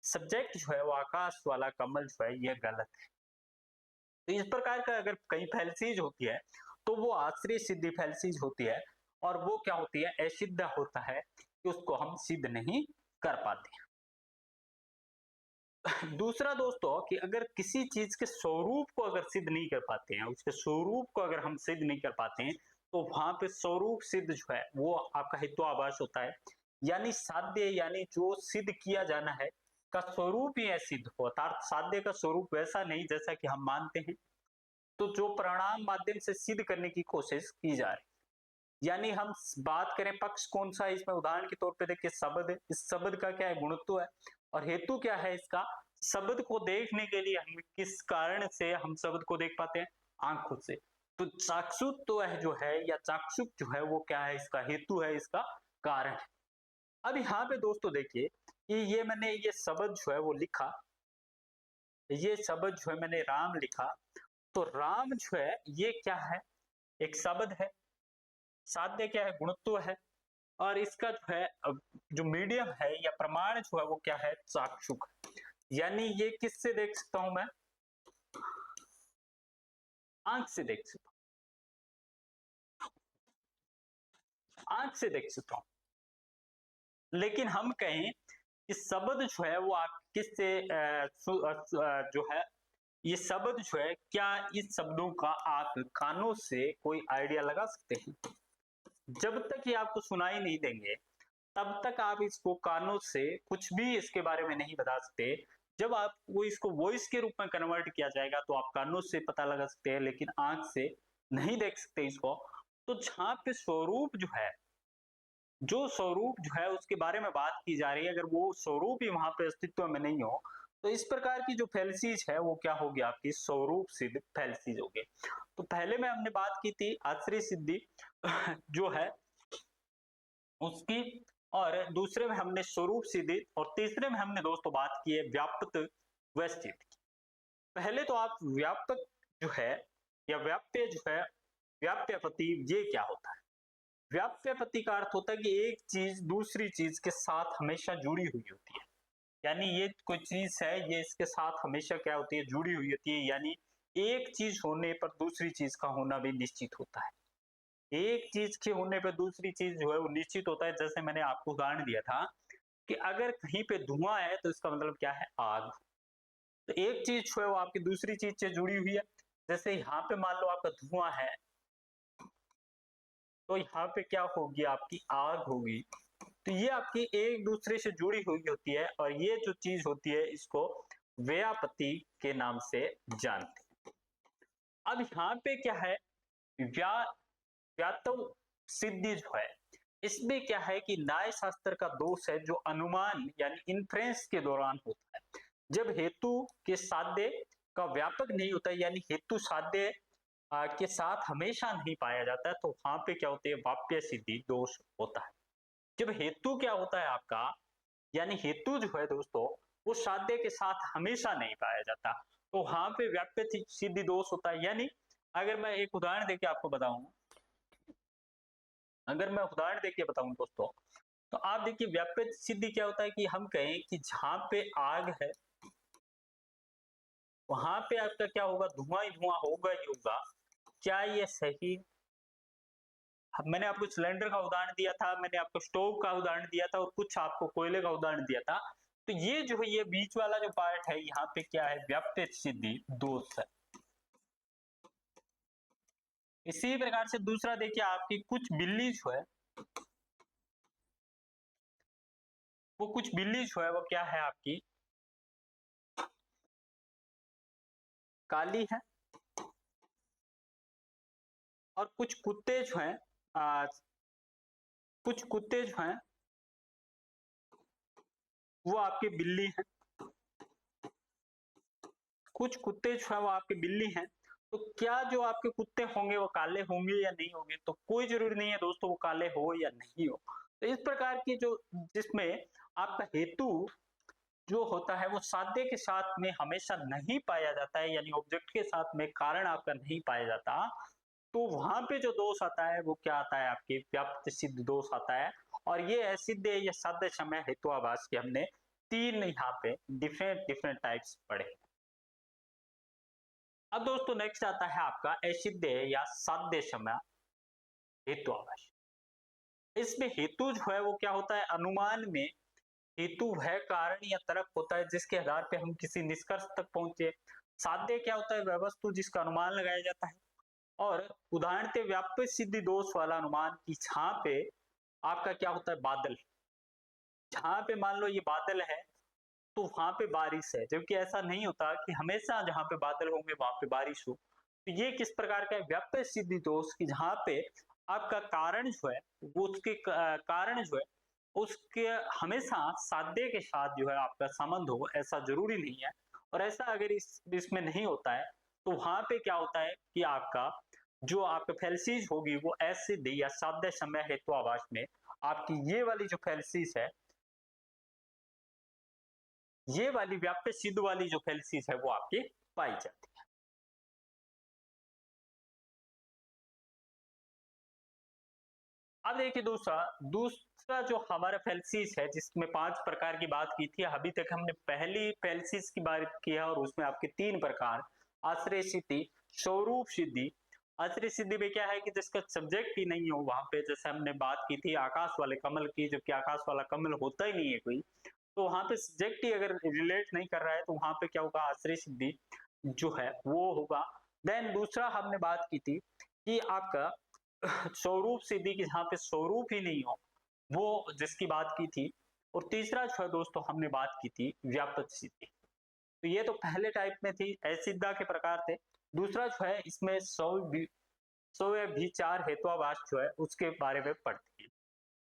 सब्जेक्ट जो है वो आकाश वाला कमल जो है ये गलत है। तो इस प्रकार का अगर कहीं फैलसीज होती है तो वो आश्रय सिद्धि फैलसीज होती है, और वो क्या होती है, असिद्ध होता है कि उसको हम सिद्ध नहीं कर पाते। दूसरा दोस्तों कि अगर किसी चीज के स्वरूप को अगर सिद्ध नहीं कर पाते हैं, उसके स्वरूप को अगर हम सिद्ध नहीं कर पाते हैं, तो वहां पे स्वरूप सिद्ध जो है वो आपका हेतुआभास होता है। यानी साध्य, यानी जो सिद्ध किया जाना है का स्वरूप ही है सिद्ध हो, अर्थात साध्य का स्वरूप वैसा नहीं जैसा कि हम मानते हैं। तो जो परिणाम माध्यम से सिद्ध करने की कोशिश की जा रही, यानी हम बात करें पक्ष कौन सा है इसमें, उदाहरण के तौर पे देखिए शब्द, इस शब्द का क्या है, गुणत्व है। और हेतु क्या है इसका, शब्द को देखने के लिए हम किस कारण से हम शब्द को देख पाते हैं, आंखों से। तो चाक्षुत्व जो है या चाक्षुक जो है वो क्या है, इसका हेतु है, इसका कारण है। अब यहाँ पे दोस्तों देखिए कि ये मैंने ये शब्द जो है वो लिखा, ये शब्द जो है मैंने राम लिखा। तो राम जो है ये क्या है, एक शब्द है। साध्य क्या है, गुणत्व है। और इसका जो है जो मीडियम है या प्रमाण जो है वो क्या है, चाक्षुक। यानी ये किससे देख सकता हूं मैं, आंख से देख सकता हूं, आंख से देख सकता हूं। लेकिन हम कहें कि शब्द जो है वो आप किससे जो है ये शब्द जो है, क्या इस शब्दों का आप कानों से कोई आइडिया लगा सकते हैं? जब तक ये आपको सुनाई नहीं देंगे तब तक आप इसको कानों से कुछ भी इसके बारे में नहीं बता सकते। जब आपको इसको वॉइस के रूप में कन्वर्ट किया जाएगा तो आप कानों से पता लगा सकते हैं, लेकिन आंख से नहीं देख सकते इसको। तो जहां पे स्वरूप जो है, जो स्वरूप जो है उसके बारे में बात की जा रही है, अगर वो स्वरूप ही वहां पे अस्तित्व में नहीं हो, तो इस प्रकार की जो फैलसीज है वो क्या होगी, आपकी स्वरूप सिद्ध फैलसीज होगी। तो पहले में हमने बात की थी आश्रय सिद्धि जो है उसकी, और दूसरे में हमने स्वरूप सिद्धि, और तीसरे में हमने दोस्तों बात की है व्याप्त व स्थिति। पहले तो आप व्यापक जो है या व्याप्य जो है, व्याप्यपति ये क्या होता है? व्याप्यपति का अर्थ होता है कि एक चीज दूसरी चीज के साथ हमेशा जुड़ी हुई होती है। यानी ये कोई चीज है, ये इसके साथ हमेशा क्या होती है, जुड़ी हुई होती है। यानी एक चीज होने पर दूसरी चीज का होना भी निश्चित होता है। एक चीज के होने पर दूसरी चीज जो है वो निश्चित होता है। जैसे मैंने आपको उदाहरण दिया था कि अगर कहीं पे धुआं है तो इसका मतलब क्या है, आग। तो एक चीज जो है वो आपकी दूसरी चीज से जुड़ी हुई है। जैसे यहाँ पे मान लो आपका धुआं है, तो यहाँ पे क्या होगी, आपकी आग होगी। तो ये आपकी एक दूसरे से जुड़ी हुई होती है, और ये जो चीज होती है इसको व्यापति के नाम से जानते हैं। अब यहाँ पे क्या है, व्या व्यातव सिद्धि जो है, इसमें क्या है कि न्याय शास्त्र का दोष है जो अनुमान यानी इन्फ्रेंस के दौरान होता है। जब हेतु के साध्य का व्यापक नहीं होता है, यानी हेतु साध्य के साथ हमेशा नहीं पाया जाता है, तो वहां पे क्या होती है, वाप्य सिद्धि दोष होता है। जब हेतु क्या होता है आपका, यानी हेतु जो है दोस्तों वो साध्य के साथ हमेशा नहीं पाया जाता, तो वहां पे व्याप्य सिद्धि दोष होता है। यानी अगर मैं एक उदाहरण देके आपको बताऊं, अगर मैं उदाहरण देके बताऊं दोस्तों, तो आप देखिए व्याप्त सिद्धि क्या होता है कि हम कहें कि जहां पे आग है वहां पे आपका क्या होगा, धुआं ही धुआं होगा ही होगा। क्या ये सही? मैंने आपको सिलेंडर का उदाहरण दिया था, मैंने आपको स्टोव का उदाहरण दिया था और कुछ आपको कोयले का उदाहरण दिया था। तो ये जो है ये बीच वाला जो पार्ट है यहाँ पे क्या है, व्याप्त सिद्धि दोष है। इसी प्रकार से दूसरा देखिए आपकी कुछ बिल्ली जो है वो कुछ बिल्ली जो है वो क्या है आपकी काली है, और कुछ कुत्ते जो हैं कुछ कुत्ते जो हैं वो आपके बिल्ली हैं, कुछ कुत्ते जो है वो आपके बिल्ली हैं। तो क्या जो आपके कुत्ते होंगे वो काले होंगे या नहीं होंगे? तो कोई जरूरी नहीं है दोस्तों वो काले हो या नहीं हो। तो इस प्रकार की जो जिसमें आपका हेतु जो होता है वो साध्य के साथ में हमेशा नहीं पाया जाता है, यानी ऑब्जेक्ट के साथ में कारण आपका नहीं पाया जाता, तो वहां पे जो दोष आता है वो क्या आता है, आपके व्याप्त सिद्ध दोष आता है। और ये असिद्ध या साध्य समय हेतुआभास के हमने तीन यहाँ पे डिफरेंट डिफरेंट टाइप्स पढ़े। अब दोस्तों नेक्स्ट आता है आपका असिद्ध या साध्य समय हेतुआभास। इसमें हेतु जो है वो क्या होता है, अनुमान में हेतु है कारण या तर्क होता है जिसके आधार पे हम किसी निष्कर्ष तक पहुंचे। साध्य क्या होता है, वह वस्तु जिसका अनुमान लगाया जाता है। और उदाहरणतः व्याप्त सिद्धि दोष वाला अनुमान की जहां पे आपका क्या होता है, बादल, जहां पे मान लो ये बादल है तो वहां पे बारिश है, जबकि ऐसा नहीं होता कि हमेशा जहां पे बादल होंगे वहां पे बारिश हो। तो ये किस प्रकार का है, व्याप्त सिद्धि दोष की जहां पे आपका कारण जो है वो उसके कारण जो है उसके हमेशा साध्य के साथ जो है आपका संबंध हो, ऐसा जरूरी नहीं है। और ऐसा अगर इसमें नहीं होता है तो वहां पे क्या होता है कि आपका जो आपका फैलसीज होगी वो असिद्ध या साध्य समय हेतुआभास में आपकी ये वाली जो फैलसीज है, ये वाली व्याप्त सिद्ध वाली जो फैलसीज है वो आपकी पाई जाती है। अब देखिए दूसरा दूसरा जो हमारा फैलसीज है जिसमें 5 प्रकार की बात की थी, अभी तक हमने पहली फैलसीज की बात किया और उसमें आपके 3 प्रकार आश्रय सिद्धि, स्वरूप सिद्धि। आश्रय सिद्धि में क्या है कि जिसका सब्जेक्ट ही नहीं हो, वहां पे जैसे हमने बात की थी आकाश वाले कमल की, जबकि आकाश वाला कमल होता ही नहीं है कोई, तो वहां पे सब्जेक्ट ही अगर रिलेट नहीं कर रहा है तो वहां पे क्या होगा, आश्रय सिद्धि जो है वो होगा। देन दूसरा हमने बात की थी कि आपका स्वरूप सिद्धि की जहां पे स्वरूप ही नहीं हो, वो जिसकी बात की थी। और तीसरा जो है दोस्तों हमने बात की थी व्यापक सिद्धि। तो ये तो पहले टाइप में थी, असिद्धा के प्रकार थे। दूसरा जो है इसमें सौ विचार हेतुआभास जो है उसके बारे में पढ़ते हैं।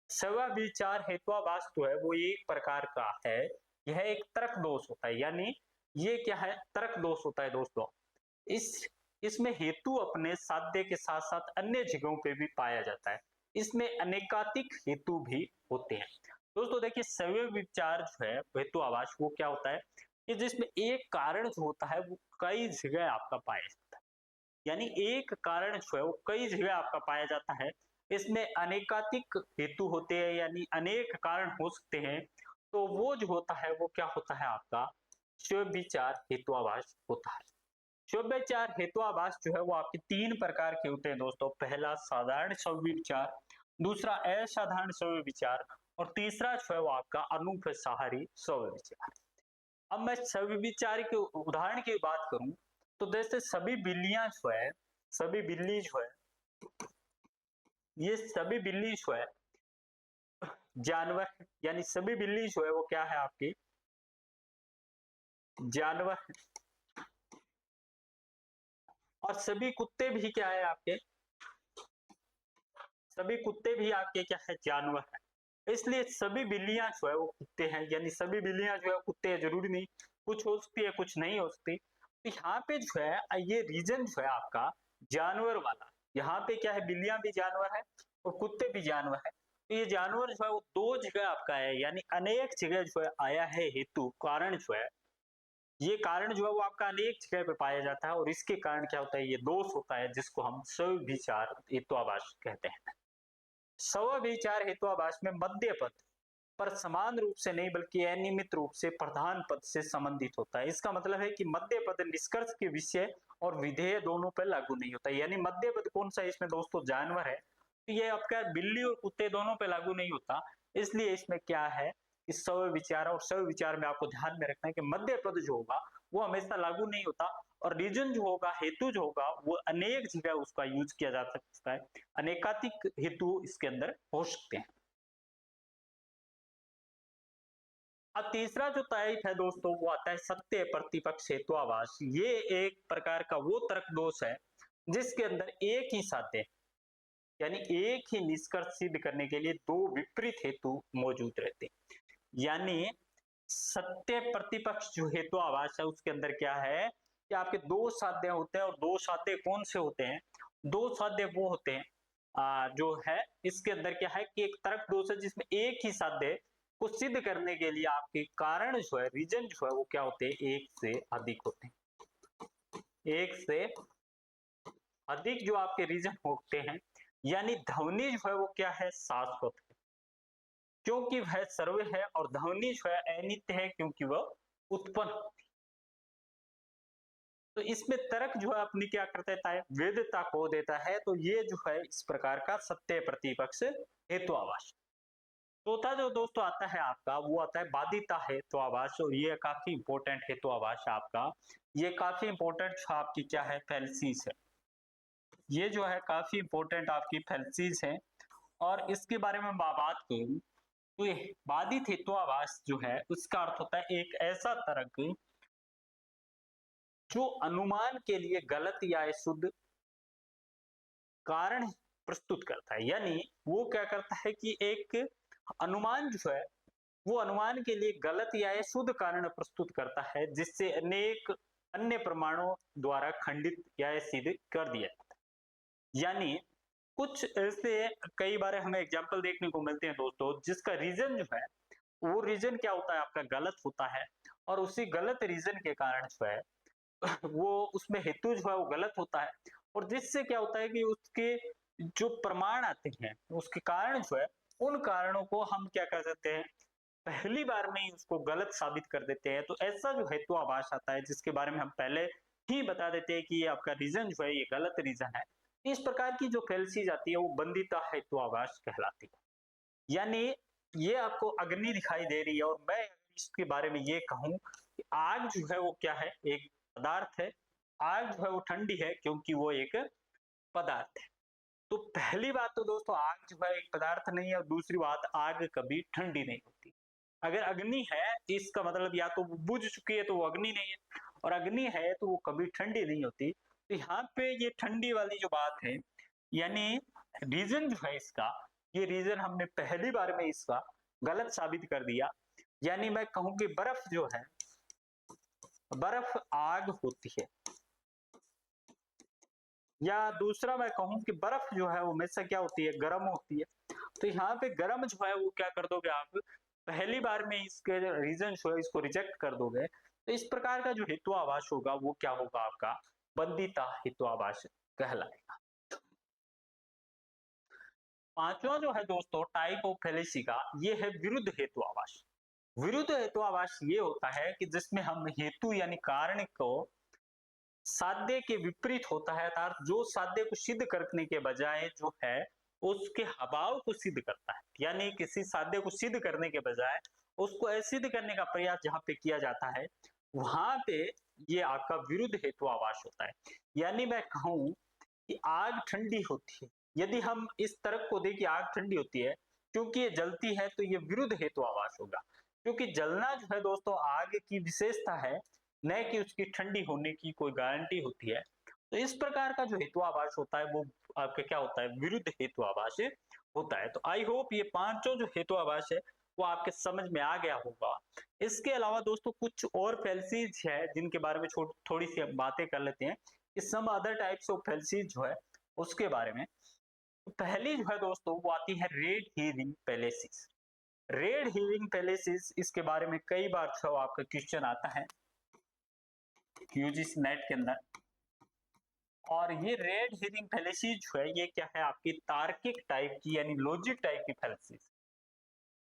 सवा विचार हेतुआभास जो है वो एक प्रकार का है, यह एक तर्क दोष होता है, यानी ये क्या है, तर्क दोष होता है दोस्तों। इस इसमें हेतु अपने साध्य के साथ साथ अन्य जगहों पे भी पाया जाता है, इसमें अनेकातिक हेतु भी होते हैं। दोस्तों देखिए सवय विचार जो है हेतुआभास वो क्या होता है कि जिसमें एक कारण जो होता है वो कई जगह आपका पाया जाता है, यानी एक कारण जो है वो कई जगह आपका पाया जाता है। इसमें अनेकातिक हेतु होते हैं, यानी अनेक कारण हो सकते हैं। तो वो जो होता है वो क्या होता है, आपका स्वविचार हेतुआभास होता है। स्वविचार हेतुआभास जो है वो आपके 3 प्रकार के होते हैं दोस्तों। पहला साधारण स्वविचार, दूसरा असाधारण स्वविचार, और तीसरा जो है वो आपका अनुपसारी स्वविचार। अब मैं स्वविचार के उदाहरण की बात करूं तो जैसे सभी बिल्लियां जो है, सभी बिल्ली जो है, ये सभी बिल्ली जो है जानवर, यानी सभी बिल्ली जो है वो क्या है आपकी जानवर, और सभी कुत्ते भी क्या है आपके, सभी कुत्ते भी आपके क्या है, जानवर है। इसलिए सभी बिल्लियां जो है वो कुत्ते हैं, यानी सभी बिल्लियां जो है कुत्ते हैं जरूरी नहीं, कुछ हो सकती है कुछ नहीं हो सकती। तो यहाँ पे जो है ये रीजन जो है आपका जानवर वाला, यहाँ पे क्या है, बिल्लियां भी जानवर है और कुत्ते भी जानवर है। तो ये जानवर जो है वो 2 जगह आपका है, यानी अनेक जगह जो है आया है हेतु, कारण जो है ये कारण जो है वो आपका अनेक जगह पे पाया जाता है, और इसके कारण क्या होता है, ये दोष होता है जिसको हम स्वविचार हेतुआभास कहते हैं। स्वविचार हेतुआभास में मध्य पद पर समान रूप से नहीं बल्कि अनियमित रूप से प्रधान पद से संबंधित होता है। इसका मतलब है कि मध्य पद निष्कर्ष के विषय और विधेय दोनों पर लागू नहीं होता। यानी मध्य पद कौन सा इसमें दोस्तों, जानवर है, तो ये आपका बिल्ली और कुत्ते दोनों पे लागू नहीं होता। इसलिए इसमें क्या है, इस स्वविचार और स्वविचार में आपको ध्यान में रखना है कि मध्य पद जो होगा वो हमेशा लागू नहीं होता, और रीजन जो होगा, हेतु जो होगा, वो अनेक जगह उसका यूज किया जा सकता है, अनेकाधिक हेतु इसके अंदर हो सकते हैं। अब तीसरा जो टाइप है दोस्तों वो आता है सत्य प्रतिपक्ष हेतुआभास। ये एक प्रकार का वो तर्क दोष है जिसके अंदर एक ही साध्य, यानी एक ही निष्कर्ष सिद्ध करने के लिए दो विपरीत हेतु मौजूद रहते हैं। यानी सत्य प्रतिपक्ष जो हेतुआभास है उसके अंदर क्या है कि आपके दो साध्य होते हैं, और दो साध्य कौन से होते हैं, दो साध्य वो होते हैं जो है इसके अंदर क्या है कि एक तर्क दोष है जिसमें एक ही साध्य को सिद्ध करने के लिए आपके कारण जो है, रीजन जो है वो क्या होते हैं, एक से अधिक होते हैं, एक से अधिक जो आपके रीजन होते हैं। यानी ध्वनि जो है वो क्या है, शाश्वत है क्योंकि वह सर्व है, और ध्वनि जो है अनित्य है क्योंकि वह उत्पन्न होती है। तो इसमें तर्क जो है अपनी क्या कर देता है, वेदता को देता है। तो ये जो है इस प्रकार का सत्य प्रतिपक्ष हेतुआभास। चौथा जो दोस्तों आता है आपका, वो आता है बाधिता हेतुआभास। और ये काफी इंपॉर्टेंट हेतुआभास है आपका, ये काफी इंपॉर्टेंट आपकी क्या है, फैल्सीज है। ये जो है काफी इंपॉर्टेंट आपकी फैल्सीज है, और इसके बारे में बात करूं तो ये बाधित हेतुआभास जो है उसका अर्थ होता है एक ऐसा तर्क जो अनुमान के लिए गलत या अशुद्ध कारण प्रस्तुत करता है। यानी वो क्या करता है कि एक अनुमान जो है वो अनुमान के लिए गलत या अशुद्ध कारण प्रस्तुत करता है, जिससे अनेक अन्य प्रमाणों द्वारा खंडित या सिद्ध कर दिया जाता है। यानी कुछ ऐसे कई बार हमें एग्जाम्पल देखने को मिलते हैं दोस्तों जिसका रीजन जो है वो रीजन क्या होता है, आपका गलत होता है, और उसी गलत रीजन के कारण जो है वो उसमें हेतु जो है वो गलत होता है, और जिससे क्या होता है कि उसके जो प्रमाण आते हैं, उसके कारण जो है, उन कारणों को हम क्या कर सकते हैं, पहली बार में ही उसको गलत साबित कर देते हैं। तो ऐसा जो हेतुआभास आता है जिसके बारे में हम पहले ही बता देते हैं कि ये आपका रीजन जो है ये गलत रीजन है, इस प्रकार की जो फैल्सीज आती है वो बंदिता हेतुआभास कहलाती है। यानी ये आपको अग्नि दिखाई दे रही है, और मैं इसके बारे में ये कहूं कि आग जो है वो क्या है, एक पदार्थ है। आग जो है वो ठंडी है क्योंकि वो एक पदार्थ है। तो पहली बात तो दोस्तों आग जो है एक पदार्थ नहीं है, और दूसरी बात आग कभी ठंडी नहीं होती। अगर अग्नि है इसका मतलब या तो वो बुझ चुकी है तो वो अग्नि नहीं है, और अग्नि है तो वो कभी ठंडी नहीं होती। तो यहाँ पे ये ठंडी वाली जो बात है, यानी रीजन जो है इसका, ये रीजन हमने पहली बार में इसका गलत साबित कर दिया। यानी मैं कहूं कि बर्फ जो है, बर्फ आग होती है, या दूसरा मैं कहूं कि बर्फ जो है वो हमेशा क्या होती है, गर्म होती है। तो यहाँ पे गर्म जो है वो क्या कर दोगे आप, पहली बार में इसके रीजन जो है इसको रिजेक्ट कर दोगे। तो इस प्रकार का जो हेतुआभास होगा वो क्या होगा, आपका बंदिता हेतुआभास कहलाएगा। पांचवा जो है दोस्तों टाइप ऑफ फैलेसी का, ये है विरुद्ध हेतुआभास। विरुद्ध हेतुआभास ये होता है कि जिसमें हम हेतु यानी कारण को साध्य के विपरीत होता है, अर्थात जो साध्य को सिद्ध करने के बजाय जो है उसके अभाव को सिद्ध करता है। यानी किसी साध्य को सिद्ध करने के बजाय उसको असिद्ध करने का प्रयास जहां पे किया जाता है, वहां पे ये आपका विरुद्ध हेतुआभास होता है। यानी मैं कहूं कि आग ठंडी होती है, यदि हम इस तर्क को दें कि आग ठंडी होती है क्योंकि ये जलती है, तो ये विरुद्ध हेतुआभास होगा। क्योंकि जलना जो है दोस्तों आग की विशेषता है, न कि उसकी ठंडी होने की कोई गारंटी होती है। तो इस प्रकार का जो हेतुआभास होता है वो आपका क्या होता है, विरुद्ध हेतुआभास होता है। तो आई होप ये पांचों जो हेतुआभास है वो आपके समझ में आ गया होगा। इसके अलावा दोस्तों कुछ और फैल्सीज है जिनके बारे में थोड़ी सी बातें कर लेते हैं कि सम अदर टाइप्स ऑफ फैल्सीज जो है उसके बारे में। तो पहली जो है दोस्तों वो आती है रेड हीरिंग पैलेसिस। रेड हीरिंग पैलेसिस, इसके बारे में कई बार जो आपका क्वेश्चन आता है यूजीसी नेट के अंदर। और ये रेड हेरिंग फैलेसी जो है ये क्या है, आपकी तार्किक टाइप की यानी लॉजिक टाइप की फैलेसी।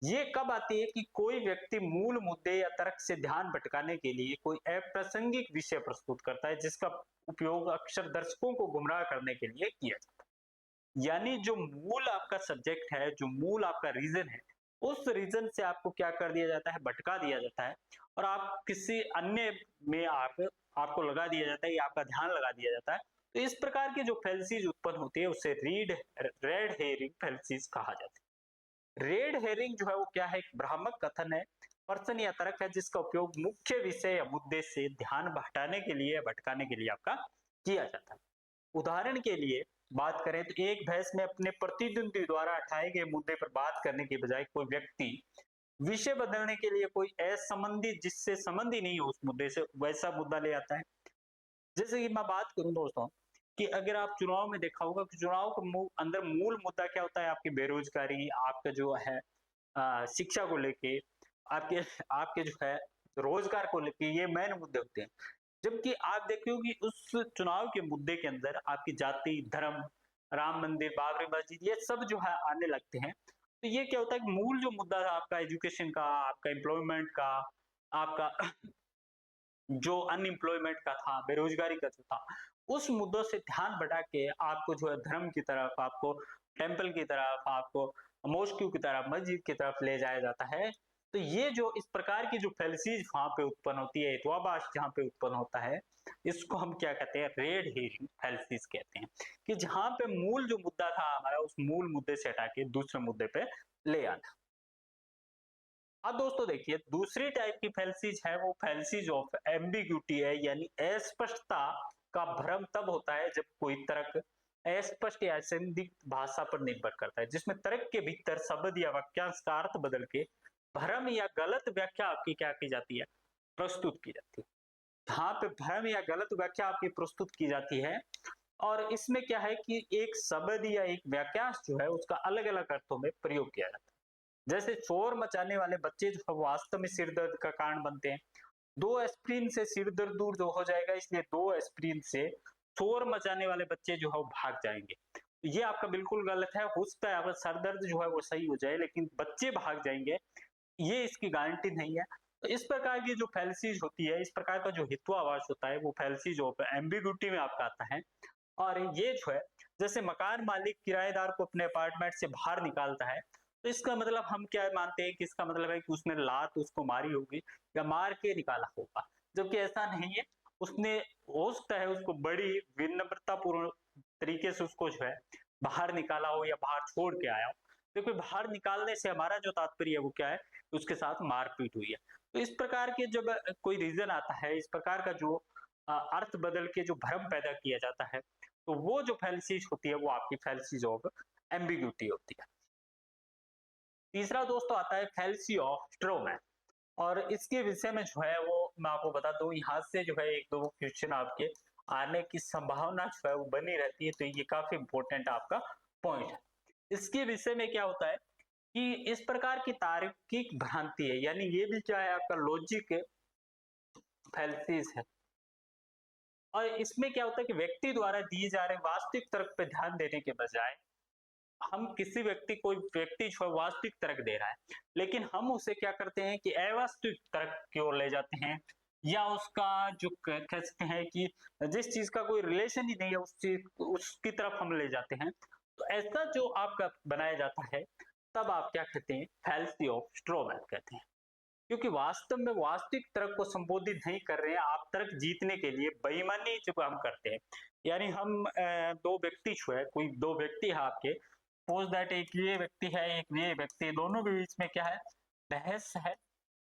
ये कब आती है कि कोई व्यक्ति मूल मुद्दे या तर्क से ध्यान भटकाने के लिए कोई अप्रासंगिक विषय प्रस्तुत करता है जिसका उपयोग अक्सर दर्शकों को गुमराह करने के लिए किया जाता है। यानी जो मूल आपका सब्जेक्ट है, जो मूल आपका रीजन है, उस रीजन से आपको क्या कर दिया जाता है, भटका दिया जाता है और आप किसी अन्य में आपको लगा दिया जाता है या आपका ध्यान लगा दिया जाता है। तो इस प्रकार की जो फैल्सीज उत्पन्न होती है उसे रेड हेरिंग फैल्सीज कहा जाता है। रेड हेरिंग जो है वो क्या है, एक भ्रामक कथन है, पर्सन या तर्क है जिसका उपयोग मुख्य विषय या मुद्दे से ध्यान हटाने के लिए, भटकाने के लिए आपका किया जाता है। उदाहरण के लिए बात करें तो एक बहस में अपने प्रतिद्वंदी द्वारा उठाए गए मुद्दे पर बात करने के बजाय कोई व्यक्ति विषय बदलने के लिए कोई असंबंधित, जिससे संबंध ही नहीं हो उस मुद्दे से, वैसा मुद्दा ले आता है। जैसे कि मैं बात करूं दोस्तों कि अगर आप चुनाव में देखा होगा कि चुनाव के अंदर मूल मुद्दा क्या होता है, आपकी बेरोजगारी, आपका जो है शिक्षा को लेके, आपके आपके जो है रोजगार को लेके, ये मेन मुद्दे होते हैं। जबकि आप देखते हो कि उस चुनाव के मुद्दे के अंदर आपकी जाति, धर्म, राम मंदिर, बाबरी मस्जिद, ये सब जो है आने लगते हैं। तो ये क्या होता है कि मूल जो मुद्दा था आपका एजुकेशन का, आपका एम्प्लॉयमेंट का, आपका जो अनएम्प्लॉयमेंट का था, बेरोजगारी का जो था, उस मुद्दों से ध्यान भटा के आपको जो है धर्म की तरफ, आपको टेम्पल की तरफ, आपको मॉस्क्यू की तरफ, मस्जिद की तरफ ले जाया जाता है। तो ये जो इस प्रकार की जो फैल्सीज वहां पे उत्पन्न होती है, इतवाबाश जहाँ पे उत्पन्न होता है, इसको हम क्या कहते हैं, रेड हेरिंग फैल्सीज कहते हैं। कि जहां पे मूल जो मुद्दा था हमारा, उस मूल मुद्दे से हटा के दूसरे मुद्दे पे ले आना। अब दोस्तों देखिए, दूसरी टाइप की फैल्सीज है वो फैल्सीज ऑफ एम्बिग्यूटी है, यानी अस्पष्टता का भ्रम तब होता है जब कोई तर्क अस्पष्ट या संदिग्ध भाषा पर निर्भर करता है, जिसमें तर्क के भीतर शब्द या वाक्यांश का अर्थ बदल के भ्रम या गलत व्याख्या आपकी क्या की जाती है, प्रस्तुत की जाती है। यहाँ पे भ्रम या गलत व्याख्या आपकी प्रस्तुत की जाती है और इसमें क्या है कि एक शब्द या एक वाक्यांश जो है उसका अलग अलग अर्थों में प्रयोग किया जाता है। जैसे शोर मचाने वाले बच्चे जो वास्तव में सिर दर्द का कारण बनते हैं। 2 एस्प्रिन से सिर दर्द दूर जो हो जाएगा, इसलिए 2 एस्प्रिन से शोर मचाने वाले बच्चे जो है वो भाग जाएंगे। ये आपका बिल्कुल गलत है। हो सकता है आपका सर दर्द जो है वो सही हो जाए, लेकिन बच्चे भाग जाएंगे, ये इसकी गारंटी नहीं है। तो इस प्रकार की जो फैल्सीज होती है, इस प्रकार का जो हेतुवाद होता है, वो फैल्सीज ऑफ एम्बिग्यूटी में आपका आता है। और ये जो है, जैसे मकान मालिक किराएदार को अपने अपार्टमेंट से बाहर निकालता है, तो इसका मतलब हम क्या मानते हैं कि इसका मतलब है कि उसने लात उसको मारी होगी या मार के निकाला होगा, जबकि ऐसा नहीं है। उसने, हो सकता है उसको बड़ी विनम्रता पूर्ण तरीके से उसको जो है बाहर निकाला हो या बाहर छोड़ के आया हो। देखो, बाहर निकालने से हमारा जो तात्पर्य है वो क्या है, उसके साथ मारपीट हुई है। तो इस प्रकार के जब कोई रीजन आता है, इस प्रकार का जो अर्थ बदल के जो भ्रम पैदा किया जाता है, तो वो जो फैल्सीज होती है वो आपकी फैल्सीज ऑफ एम्बिग्यूटी होती है। तीसरा दोस्तों आता है फैल्सी ऑफ स्ट्रोमैन, और इसके विषय में जो है वो मैं आपको बता दूं, यहाँ से जो है एक दो क्वेश्चन आपके आने की संभावना जो है वो बनी रहती है, तो ये काफी इंपॉर्टेंट आपका पॉइंट है। इसके विषय में क्या होता है कि इस प्रकार की तार्किक भ्रांति है, यानी ये भी क्या है, आपका लॉजिक फैल्सीज है। और इसमें क्या होता है कि व्यक्ति द्वारा दिए जा रहे वास्तविक तर्क पे ध्यान देने के बजाय, हम किसी व्यक्ति, कोई व्यक्ति जो है वास्तविक तर्क दे रहा है, लेकिन हम उसे क्या करते हैं कि अवास्तविक तर्क की ओर ले जाते हैं, या उसका जो कह सकते हैं कि जिस चीज का कोई रिलेशन ही नहीं है उस चीज, उसकी तरफ हम ले जाते हैं। तो ऐसा जो आपका बनाया जाता है, तब आप क्या कहते हैं, फैल्सी ऑफ स्ट्रोमैन कहते हैं। क्योंकि वास्तव में वास्तविक तर्क को संबोधित नहीं कर रहे हैं, आप तर्क जीतने के लिए बेईमानी जब हम करते हैं, यानी हम दो व्यक्ति जो है, कोई दो व्यक्ति है आपके, सपोज दैट एक ये व्यक्ति है, एक ये व्यक्ति, दोनों के बीच में क्या है, बहस है,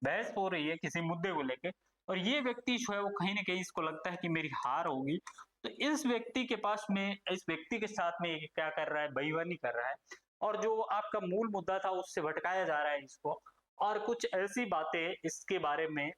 बहस हो रही है किसी मुद्दे को लेके, और ये व्यक्ति जो है वो कहीं ना कहीं इसको लगता है कि मेरी हार होगी, तो इस व्यक्ति के पास में, इस व्यक्ति के साथ में क्या कर रहा है, बेईमानी कर रहा है, और जो आपका मूल मुद्दा था उससे भटकाया जा रहा है इसको, और कुछ ऐसी बातें इसके बारे में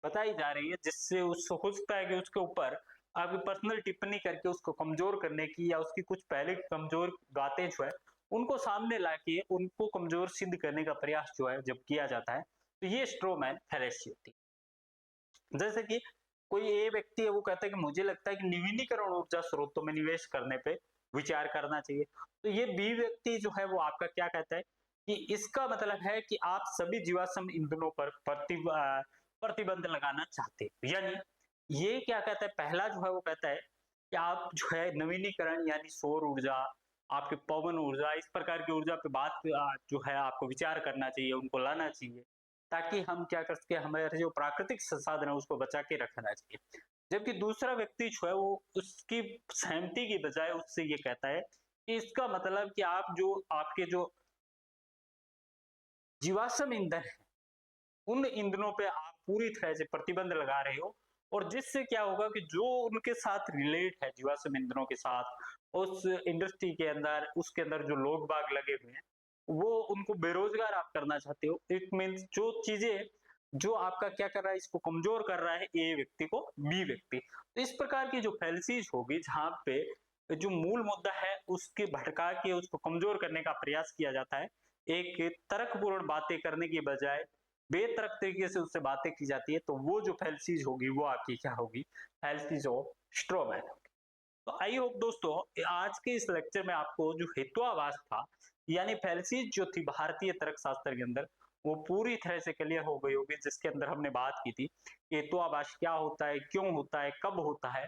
बताई जा रही है जिससे उसको हो सकता है कि उसके ऊपर आपकी पर्सनल टिप्पणी करके उसको कमजोर करने की, या उसकी कुछ पहले कमजोर बातें जो है उनको सामने लाके उनको कमजोर सिद्ध करने का प्रयास जो है जब किया जाता है, तो ये स्ट्रोमैन फैलेसी होती है। जैसे कि कोई ए व्यक्ति है वो कहता है कि मुझे लगता है कि नवीनीकरण ऊर्जा स्रोतों में निवेश करने पे विचार करना चाहिए। तो ये बी व्यक्ति जो है वो आपका क्या कहता है कि इसका मतलब है कि आप सभी जीवाश्म ईंधनों पर प्रतिबंध लगाना चाहते हैं। यानी ये क्या कहता है, पहला जो है वो कहता है कि आप जो है नवीनीकरण यानी सौर ऊर्जा, आपके पवन ऊर्जा, इस प्रकार की ऊर्जा पे बात जो है आपको विचार करना चाहिए, उनको लाना चाहिए, ताकि हम क्या कर सके, हमारे जो प्राकृतिक संसाधन है उसको बचा के रखना चाहिए। जबकि दूसरा व्यक्ति जो है वो उसकी सहमति की बजाय उससे ये कहता है कि इसका मतलब कि आप जो आपके जो जीवाश्म ईंधन है उन ईंधनों पे आप पूरी तरह से प्रतिबंध लगा रहे हो, और जिससे क्या होगा कि जो उनके साथ रिलेट है जीवाश्म ईंधनों के साथ, उस इंडस्ट्री के अंदर, उसके अंदर जो लोग बाग लगे हुए हैं, वो उनको बेरोजगार आप करना चाहते हो। इट मीन्स जो चीजें जो आपका क्या कर रहा है, इसको कमजोर कर रहा है ए व्यक्ति को बी व्यक्ति। तो इस प्रकार की जो फैलसीज होगी जहां पे जो मूल मुद्दा है उसके भटका के उसको कमजोर करने का प्रयास किया जाता है, एक तर्कपूर्ण बातें करने की बजाय बेतरक तरीके से उससे बातें की जाती है, तो वो जो फैलसीज होगी वो आपकी क्या होगी, फैलसीज ऑफ स्ट्रॉमैन। तो आई होप दोस्तों आज के इस लेक्चर में आपको जो हेतुवाद था यानी फैलसीज जो थी भारतीय तर्क शास्त्र के अंदर, वो पूरी तरह से क्लियर हो गई होगी, जिसके अंदर हमने बात की थी हेतुवाद क्या होता है, क्यों होता है, कब होता है।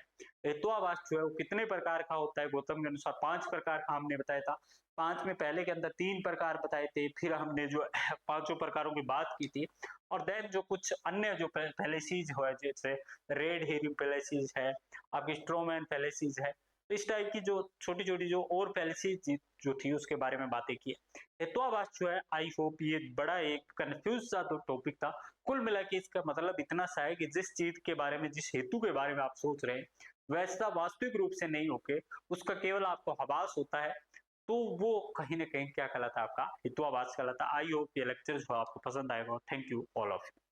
हेतुवाद जो है वो कितने प्रकार का होता है, गौतम के अनुसार 5 प्रकार का हमने बताया था। 5 में पहले के अंदर 3 प्रकार बताए थे, फिर हमने जो पांचों प्रकारों की बात की थी, और देन जो कुछ अन्य जो फैलेसीज है जैसे रेड हेरिंग फैलेसीज है, आपकी स्ट्रोमैन फैलेसीज है, तो इस टाइप की जो छोटी छोटी जो और फैलेसीज जो थी उसके बारे में बातें की। हेतुवाद जो है आई होप ये बड़ा एक कंफ्यूज सा तो टॉपिक था। कुल मिला के इसका मतलब इतना सा है कि जिस चीज के बारे में, जिस हेतु के बारे में आप सोच रहे हैं वैसा वास्तविक रूप से नहीं होके उसका केवल आपको आभास होता है, तो वो कहीं ना कहीं क्या कहलाता है, आपका हेतुवाद कहलाता है। आई होप ये लेक्चर जो आपको पसंद आएगा। Thank you all of you.